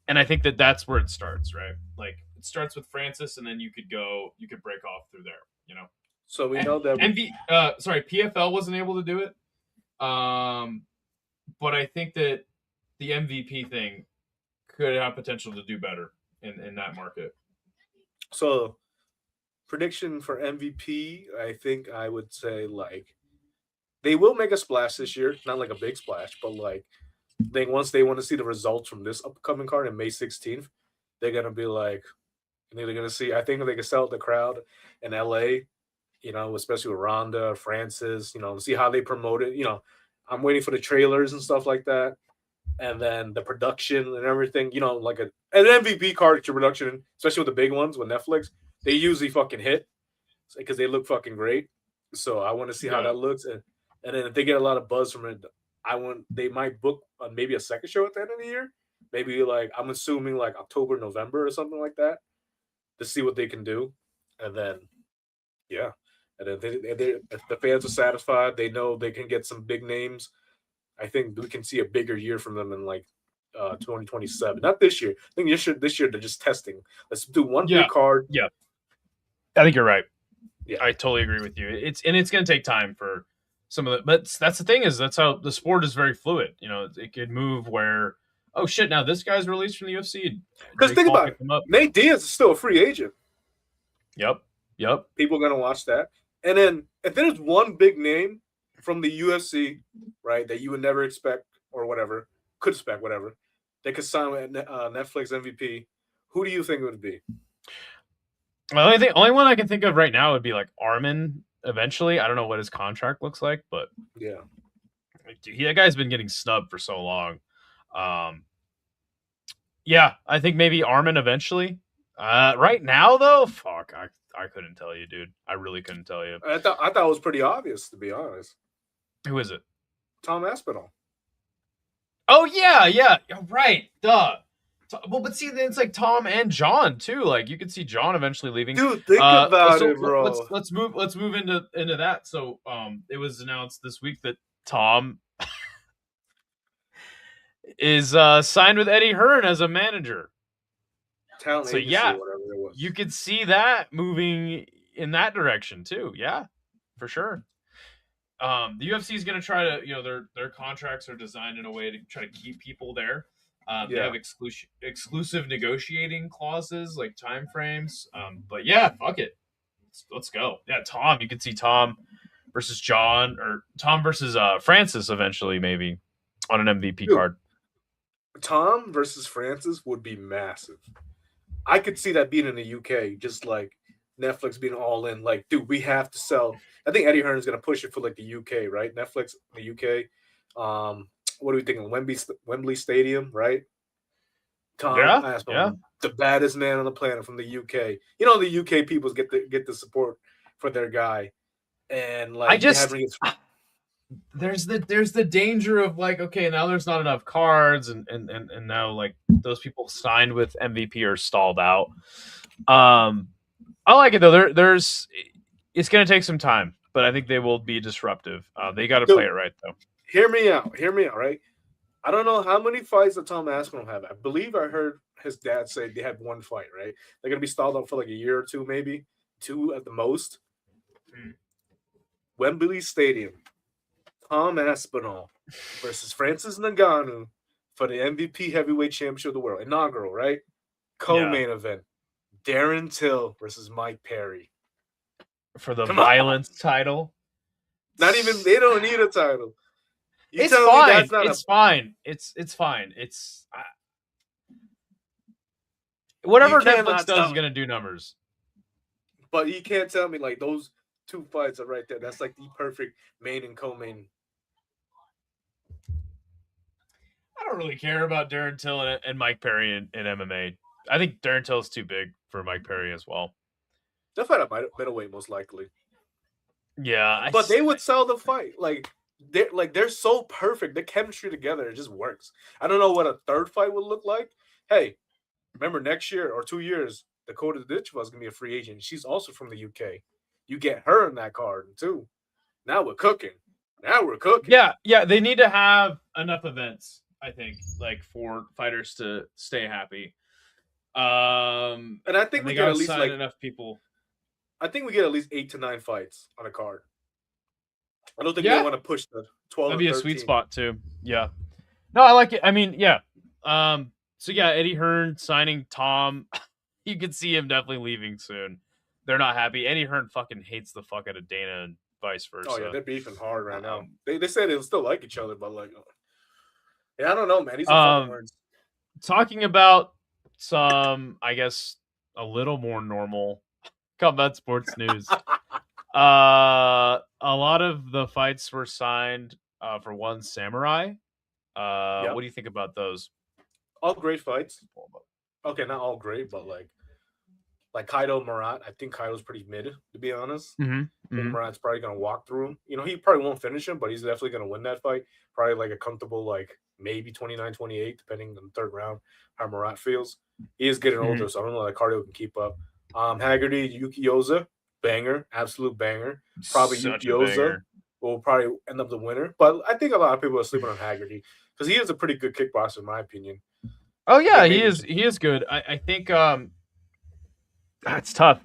and I think that that's where it starts, right? Like it starts with Francis, and then you could break off through there, you know. So we know that Sorry, PFL wasn't able to do it, but I think that the MVP thing could have potential to do better in that market. so prediction for MVP. I think I would say like they will make a splash this year, not like a big splash, but like they once they want to see the results from this upcoming card in May 16th, they're gonna be like, they're gonna see. I think they can sell the crowd in LA, especially with Ronda, Francis, see how they promote it. I'm waiting for the trailers and stuff like that, and then the production and everything. Like an MVP card production, especially with the big ones with Netflix, they usually fucking hit because they look fucking great. So I want to see how Yeah. that looks, and then if they get a lot of buzz from it, they might book maybe a second show at the end of the year. Maybe like I'm assuming like October, November or something like that to see what they can do, and then yeah, and then if the fans are satisfied, they know they can get some big names. I think we can see a bigger year from them in like 2027. Not this year. I think this year they're just testing. Let's do one Yeah. big card. Yeah. I think you're right. Yeah. I totally agree with you. It's going to take time for some of the, but that's the thing is that's how the sport is very fluid. You know, it could move where, oh shit, now this guy's released from the UFC. Because Jake think Paul about it, picked him up. Nate Diaz is still a free agent. Yep. Yep. People are gonna watch that. And then if there's one big name from the UFC, right, that you would never expect or whatever, could expect whatever, they could sign with Netflix MVP, who do you think it would be? Well, I think only one I can think of right now would be like Armin. Eventually, I don't know what his contract looks like, but Yeah. that guy's been getting snubbed for so long. Yeah, I think maybe Armin eventually. Right now though, fuck, I couldn't tell you, dude. I really couldn't tell you. I thought it was pretty obvious, to be honest. Who is it? Tom Aspinall. Oh yeah, right. Duh. Well, but see, then it's like Tom and John too. Like you could see John eventually leaving. Dude, think about So it, bro. let's move into that. So it was announced this week that Tom is signed with Eddie Hearn as a manager. Talent So agency yeah, or whatever it was. you could see that moving in that direction too. Yeah, for sure. The UFC is going to try to, their contracts are designed in a way to try to keep people there. They Yeah. have exclusive negotiating clauses, like time frames. But yeah, fuck it, let's go. Yeah, Tom. You could see Tom versus John, or Tom versus Francis eventually, maybe on an MVP Dude, card. Tom versus Francis would be massive. I could see that being in the UK, just like Netflix being all in. Like, dude, we have to sell. I think Eddie Hearn is going to push it for like the UK, right? Netflix, the UK. What are we thinking? Wembley Stadium, right? Tom Yeah, yeah. Aspinall, the baddest man on the planet from the UK. You know, the UK peoples get the support for their guy, and I like just having it. there's the danger of like, okay, now there's not enough cards, and now like those people signed with MVP are stalled out. I like it though. There's it's gonna take some time, but I think they will be disruptive. They got to play Dude, it right though. hear me out. Hear me out, right? I don't know how many fights that Tom Aspinall have. I believe I heard his dad say they had one fight, right? They're gonna be stalled out for like a year or two, maybe two at the most. Wembley Stadium, Tom Aspinall versus Francis Ngannou for the MVP Heavyweight Championship of the World, inaugural, right? Yeah, Co-main event: Darren Till versus Mike Perry. for the Come on, violence title. not even they don't need a title. You It's tell me fine. that's not a It's fine. It's fine. It's whatever you Netflix cannot does is tell me, gonna do numbers. but you can't tell me like those two fights are right there. That's like the perfect main and co-main. I don't really care about Darren Till and Mike Perry in MMA. I think Darren Till is too big for Mike Perry as well. They'll fight at middleweight most likely, Yeah, but they would sell the fight. They're so perfect. The chemistry together it just works. I don't know what a third fight would look like. Hey, remember next year or 2 years, Dakota Ditcheva is gonna be a free agent. She's also from the UK. You get her in that card too. Now we're cooking. Now we're cooking. yeah. They need to have enough events, I think, like for fighters to stay happy. And I think And we they get gotta at least sign like enough people. I think we get at least 8 to 9 fights on a card. I don't think they Yeah, want to push the 12 that'd or be a sweet 13. spot too. Yeah. No, I like it. I mean, yeah. So yeah, Eddie Hearn signing Tom. You could see him definitely leaving soon. They're not happy. Eddie Hearn fucking hates the fuck out of Dana and vice Oh yeah, versa. they're beefing hard right now. Um, They say they still like each other, but like, yeah, I don't know, man. He's a fucking um, words. talking about some, I guess, a little more normal combat sports news. A lot of the fights were signed for One Samurai. Yep, What do you think about those? all great fights. Okay, not all great, but like Kaido Murat. I think Kaido's pretty mid, to be honest. Mm-hmm. I think Mm-hmm. Murat's probably gonna walk through him. You know, he probably won't finish him, but he's definitely gonna win that fight. Probably like a comfortable, like maybe 29-28, depending on the third round, how Murat feels. He is getting Mm-hmm. older, so I don't know that cardio can keep up. Haggerty, Yuki Yoza, banger, absolute banger. Probably Such Yuki a Yoza banger. will probably end up the winner. But I think a lot of people are sleeping on Haggerty because he is a pretty good kickboxer, in my opinion. Oh I yeah, think he maybe is. He is good. I think it's tough.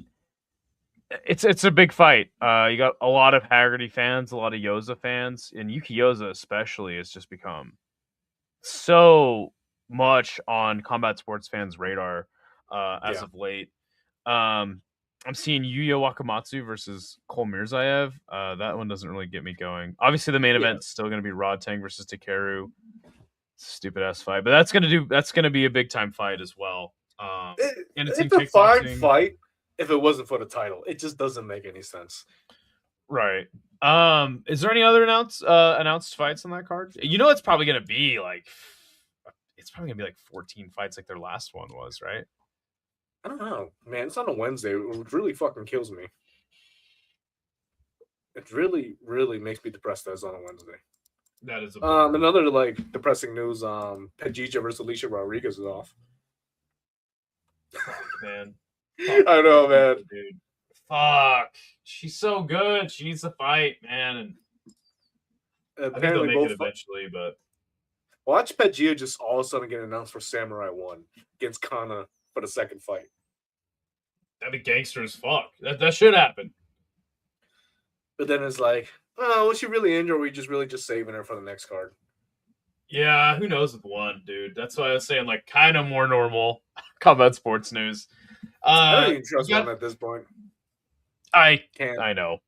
It's a big fight. You got a lot of Haggerty fans, a lot of Yoza fans, and Yuki Yoza especially has just become so much on combat sports fans' radar as yeah, of late. Um, I'm seeing Yuya Wakamatsu versus Cole Mirzaev. That one doesn't really get me going. Obviously, the main yeah. event's still going to be Rodtang versus Takeru. Stupid ass fight, but that's gonna be a big time fight as well. And it's in It's a fine kickboxing, fight if it wasn't for the title. It just doesn't make any sense. right? Is there any other announced fights on that card? You know, it's probably gonna be like 14 fights, like their last one was, right? I don't know, man. It's on a Wednesday. It really fucking kills me. It really, really makes me depressed that it's on a Wednesday. That is a bummer. Another like depressing news. Pejija versus Alicia Rodriguez is off. Fuck, man. Fuck, I know, man. dude. Fuck. She's so good. She needs to fight, man. And I think they'll Apparently, make it both eventually, but watch Pejia just all of a sudden get announced for Samurai One against Kana for the second fight. that'd be gangster as fuck. That should happen. But then it's like, oh, was she really injured, or are we just really just saving her for the next card? Yeah, who knows with one, dude. That's why I was saying, like, kind of more normal combat sports news. I don't even trust got, one at this point. I Can't. I know.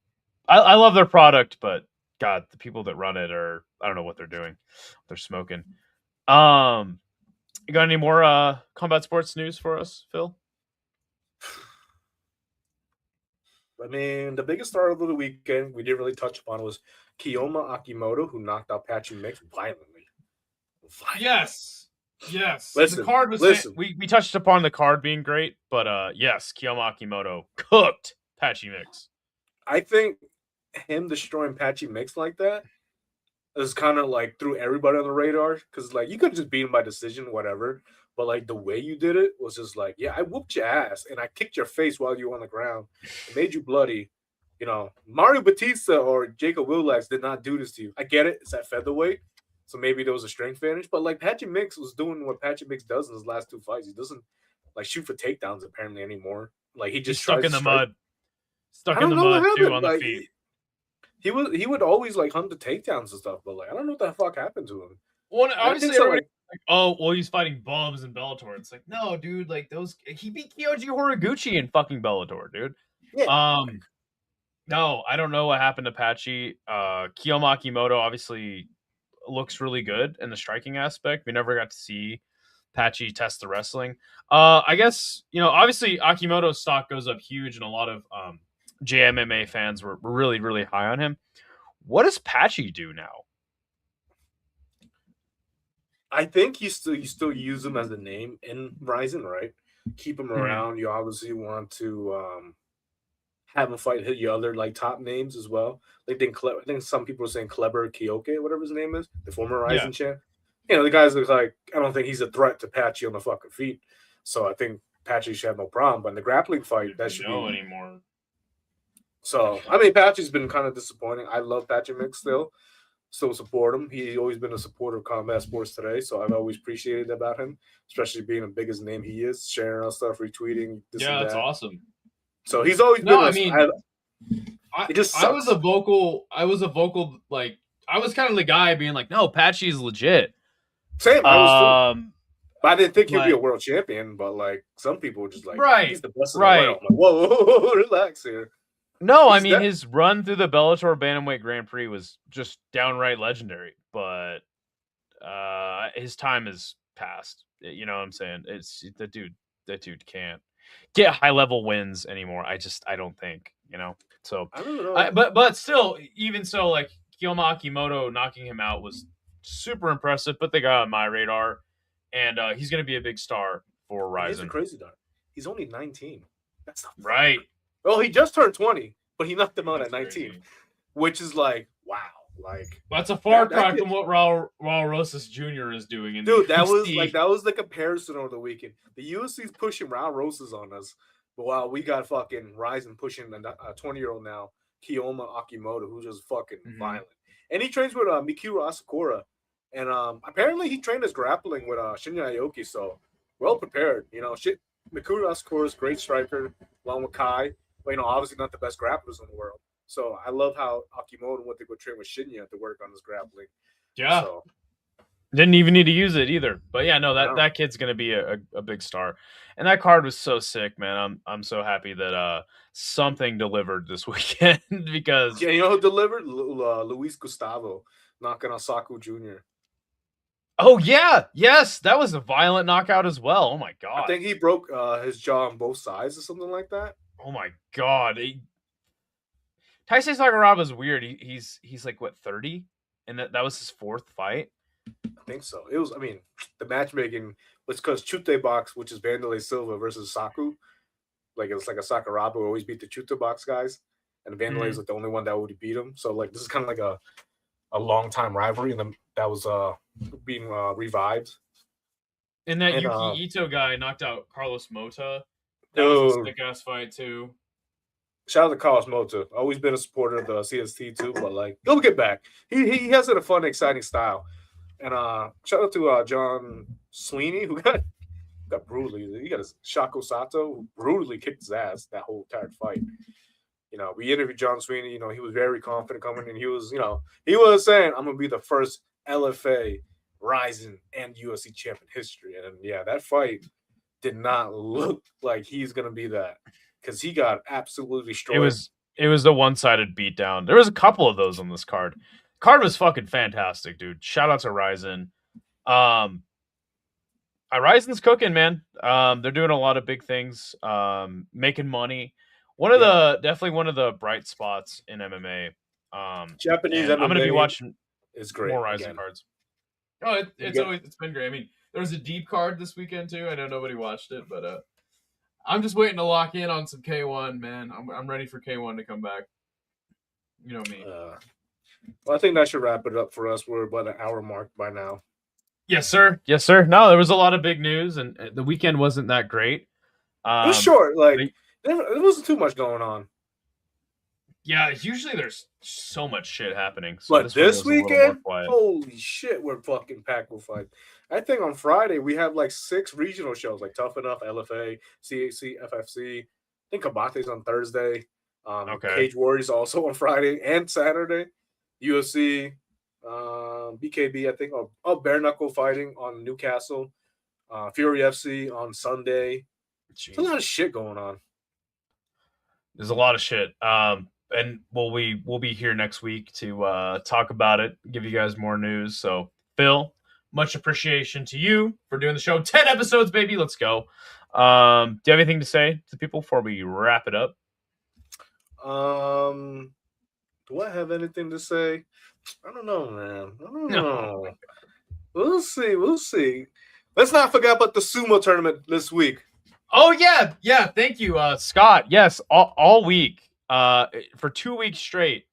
I love their product, but God, the people that run it are I don't know what they're doing. They're smoking. You got any more combat sports news for us, Phil? I mean, the biggest star of the weekend we didn't really touch upon was Kiyoma Akimoto, who knocked out Patchy Mix violently. Yes. Listen, The card was listen. we touched upon the card being great, but yes, Kiyoma Akimoto cooked Patchy Mix. I think him destroying Patchy Mix like that is kind of like threw everybody on the radar because like you could just beat him by decision, whatever. But like the way you did it was just like, yeah, I whooped your ass and I kicked your face while you were on the ground. It made you bloody. You know, Mario Batista or Jacob Willax did not do this to you. I get it; it's at featherweight, so maybe there was a strength advantage. But like Patchy Mix was doing what Patchy Mix does in his last two fights. He doesn't like shoot for takedowns apparently anymore. Like he He's just stuck tries in to the strike. mud. Stuck I in don't the know what mud too happened. on the Like feet. he would always like hunt the takedowns and stuff, but like I don't know what the fuck happened to him. Well, And I think obviously so. everybody Like like, oh, well, he's fighting Bubs in Bellator. It's like, no, dude, like those he beat Kyoji Horiguchi in fucking Bellator, dude. yeah, Um, no, I don't know what happened to Patchy. Kiyoma Akimoto obviously looks really good in the striking aspect. We never got to see Patchy test the wrestling. I guess obviously Akimoto's stock goes up huge, and a lot of JMMA fans were really, really high on him. What does Patchy do now? I think you still use him as a name in RIZIN, right? Keep him Mhm. around. You obviously want to have him fight hit your other like top names as well. Like I think some people are saying Kleber Kioke, whatever his name is, the former Yeah, RIZIN champ. You know, the guy's like I don't think he's a threat to Patchy on the fucking feet. So I think Patchy should have no problem. But in the grappling fight, if that we should know be anymore. so. I mean, Patchy's been kind of disappointing. I love Patchy Mix still support him. He's always been a supporter of combat sports today, so I've always appreciated about him, especially being the biggest name he is, sharing our stuff, retweeting this and Yeah, that's that. awesome. So he's always No, been I a. mean, It just I was sucks. a vocal like I was kind of the guy being like, no, Patchy's legit. Same, I was too. Um, But I didn't think he'd be but a world champion. But like some people were just like, right, he's the best in the right. world. I'm like, whoa, relax here. No, I He's mean that. his run through the Bellator Bantamweight Grand Prix was just downright legendary. But his time is past. You know what I'm saying? It's That dude can't get high level wins anymore. I don't think, So, I don't know. but still, even so, like Kiyoma Akimoto knocking him out was super impressive. Put the guy on my radar, and he's going to be a big star for And here's the Ryzen. crazy part. He's only 19. That's the fuck. Right? Well, he just turned 20, but he knocked him out That's at 19, crazy. which is like, wow. Like That's a far that cry kid, from what Raul Rosas Jr. is doing in the dude, UFC. that was the comparison over the weekend. The UFC's pushing round roses on us, but wow, we got fucking Ryzen pushing a 20-year-old now, Kiyoma Akimoto, who's just fucking Mhm. violent, and he trains with Mikuru Asakura, and apparently he trained his grappling with Shinya Aoki, so well prepared. You know, shit, Mikuru Asakura is a great striker, along with Kai, but obviously not the best grapplers in the world. So I love how Akimoto went to go train with Shinya to work on his grappling. Yeah. So Didn't even need to use it either. But yeah, no, that no. that kid's gonna be a big star. And that card was so sick, man. I'm so happy that something delivered this weekend because Yeah, you know who delivered? Luis Gustavo knocking out Saku Jr. oh yeah, yes, that was a violent knockout as well. Oh my I god. think he broke his jaw on both sides or something like that. Oh my god. Taisei Sakuraba is weird. He's like what 30, and that was his fourth fight. I think so. It was. I mean, the matchmaking It's because Chute box, which is Vanderlei Silva versus Saku. Like it's like a Sakuraba who always beat the Chute box guys, and Vanderlei is like the only one that would beat him. So like this is kind of like a long time rivalry, and then that was being revived. And that And Yuki Ito guy knocked out Carlos Mota. That was a sick ass fight too. Shout out to Carlos Mota. Always been a supporter of the CST too, but like he'll get back. He has a fun, exciting style. And shout out to John Sweeney who got brutally. He got his Shako Sato who brutally kicked his ass that whole entire fight. We interviewed John Sweeney. He was very confident coming, and he was saying, "I'm gonna be the first LFA, RIZIN, and UFC champ in history." And yeah, that fight did not look like he's gonna be that because he got absolutely destroyed. It was a one-sided beatdown. There was a couple of those on this card. Card was fucking fantastic, dude. Shout out to RIZIN. RIZIN's cooking, man. They're doing a lot of big things, making money. Definitely one of the bright spots in MMA. Japanese MMA. I'm gonna be watching is great. More RIZIN cards. Oh, it's been great. I mean, there was a deep card this weekend too. I know nobody watched it, but I'm just waiting to lock in on some K1, man. I'm ready for K1 to come back. You know me. Well, I think that should wrap it up for us. We're about an hour mark by now. Yes, sir. Yes, sir. No, there was a lot of big news, and the weekend wasn't that great. It was short. There wasn't too much going on. Yeah, usually there's so much shit happening. So but this weekend, holy shit, we're fucking packed with fights. I think on Friday we have like 6 regional shows, like Tough Enough, LFA, CAC, FFC. I think Kabate's on Thursday. Cage Warriors also on Friday and Saturday. UFC, BKB, I think. Bare Knuckle Fighting on Newcastle. Fury FC on Sunday. Jeez. There's a lot of shit going on. There's a lot of shit. And we'll be here next week to talk about it, give you guys more news. So, Phil, much appreciation to you for doing the show. 10 episodes, baby. Let's go. Do you have anything to say to people before we wrap it up? Do I have anything to say? I don't know, man. I don't know. We'll see. Let's not forget about the sumo tournament this week. Oh, yeah. Thank you, Scott. Yes, all week. For 2 weeks straight,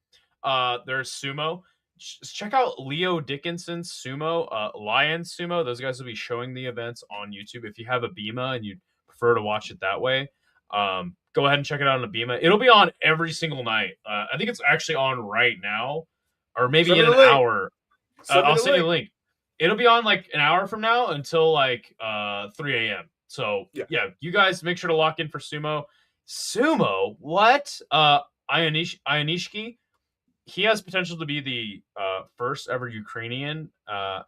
there's sumo. Check out Leo Dickinson's sumo, Lion Sumo. Those guys will be showing the events on YouTube. If you have a Bima and you prefer to watch it that way, go ahead and check it out on the Bima. It'll be on every single night. I think it's actually on right now, or maybe in an hour. I'll send you the link. It'll be on like an hour from now until like 3 a.m. So yeah, you guys make sure to lock in for sumo. Sumo? What? Ionishki? He has potential to be the first ever Ukrainian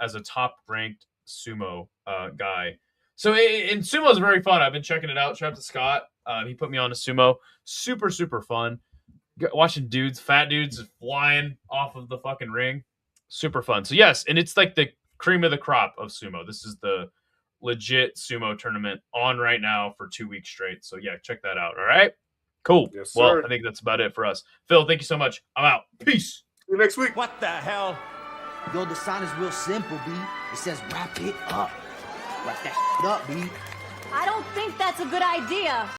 as a top-ranked sumo guy. So and sumo is very fun. I've been checking it out. Shout out to Scott. He put me on to sumo. Super, super fun. Watching fat dudes flying off of the fucking ring. Super fun. So yes, and it's like the cream of the crop of sumo. This is the legit sumo tournament on right now for 2 weeks straight. So yeah, check that out. All right. Cool. Yes, sir. Well, I think that's about it for us. Phil, thank you so much. I'm out. Peace. See you next week. What the hell? Yo, the sign is real simple, B. It says wrap it up. Wrap that up, B. I don't think that's a good idea.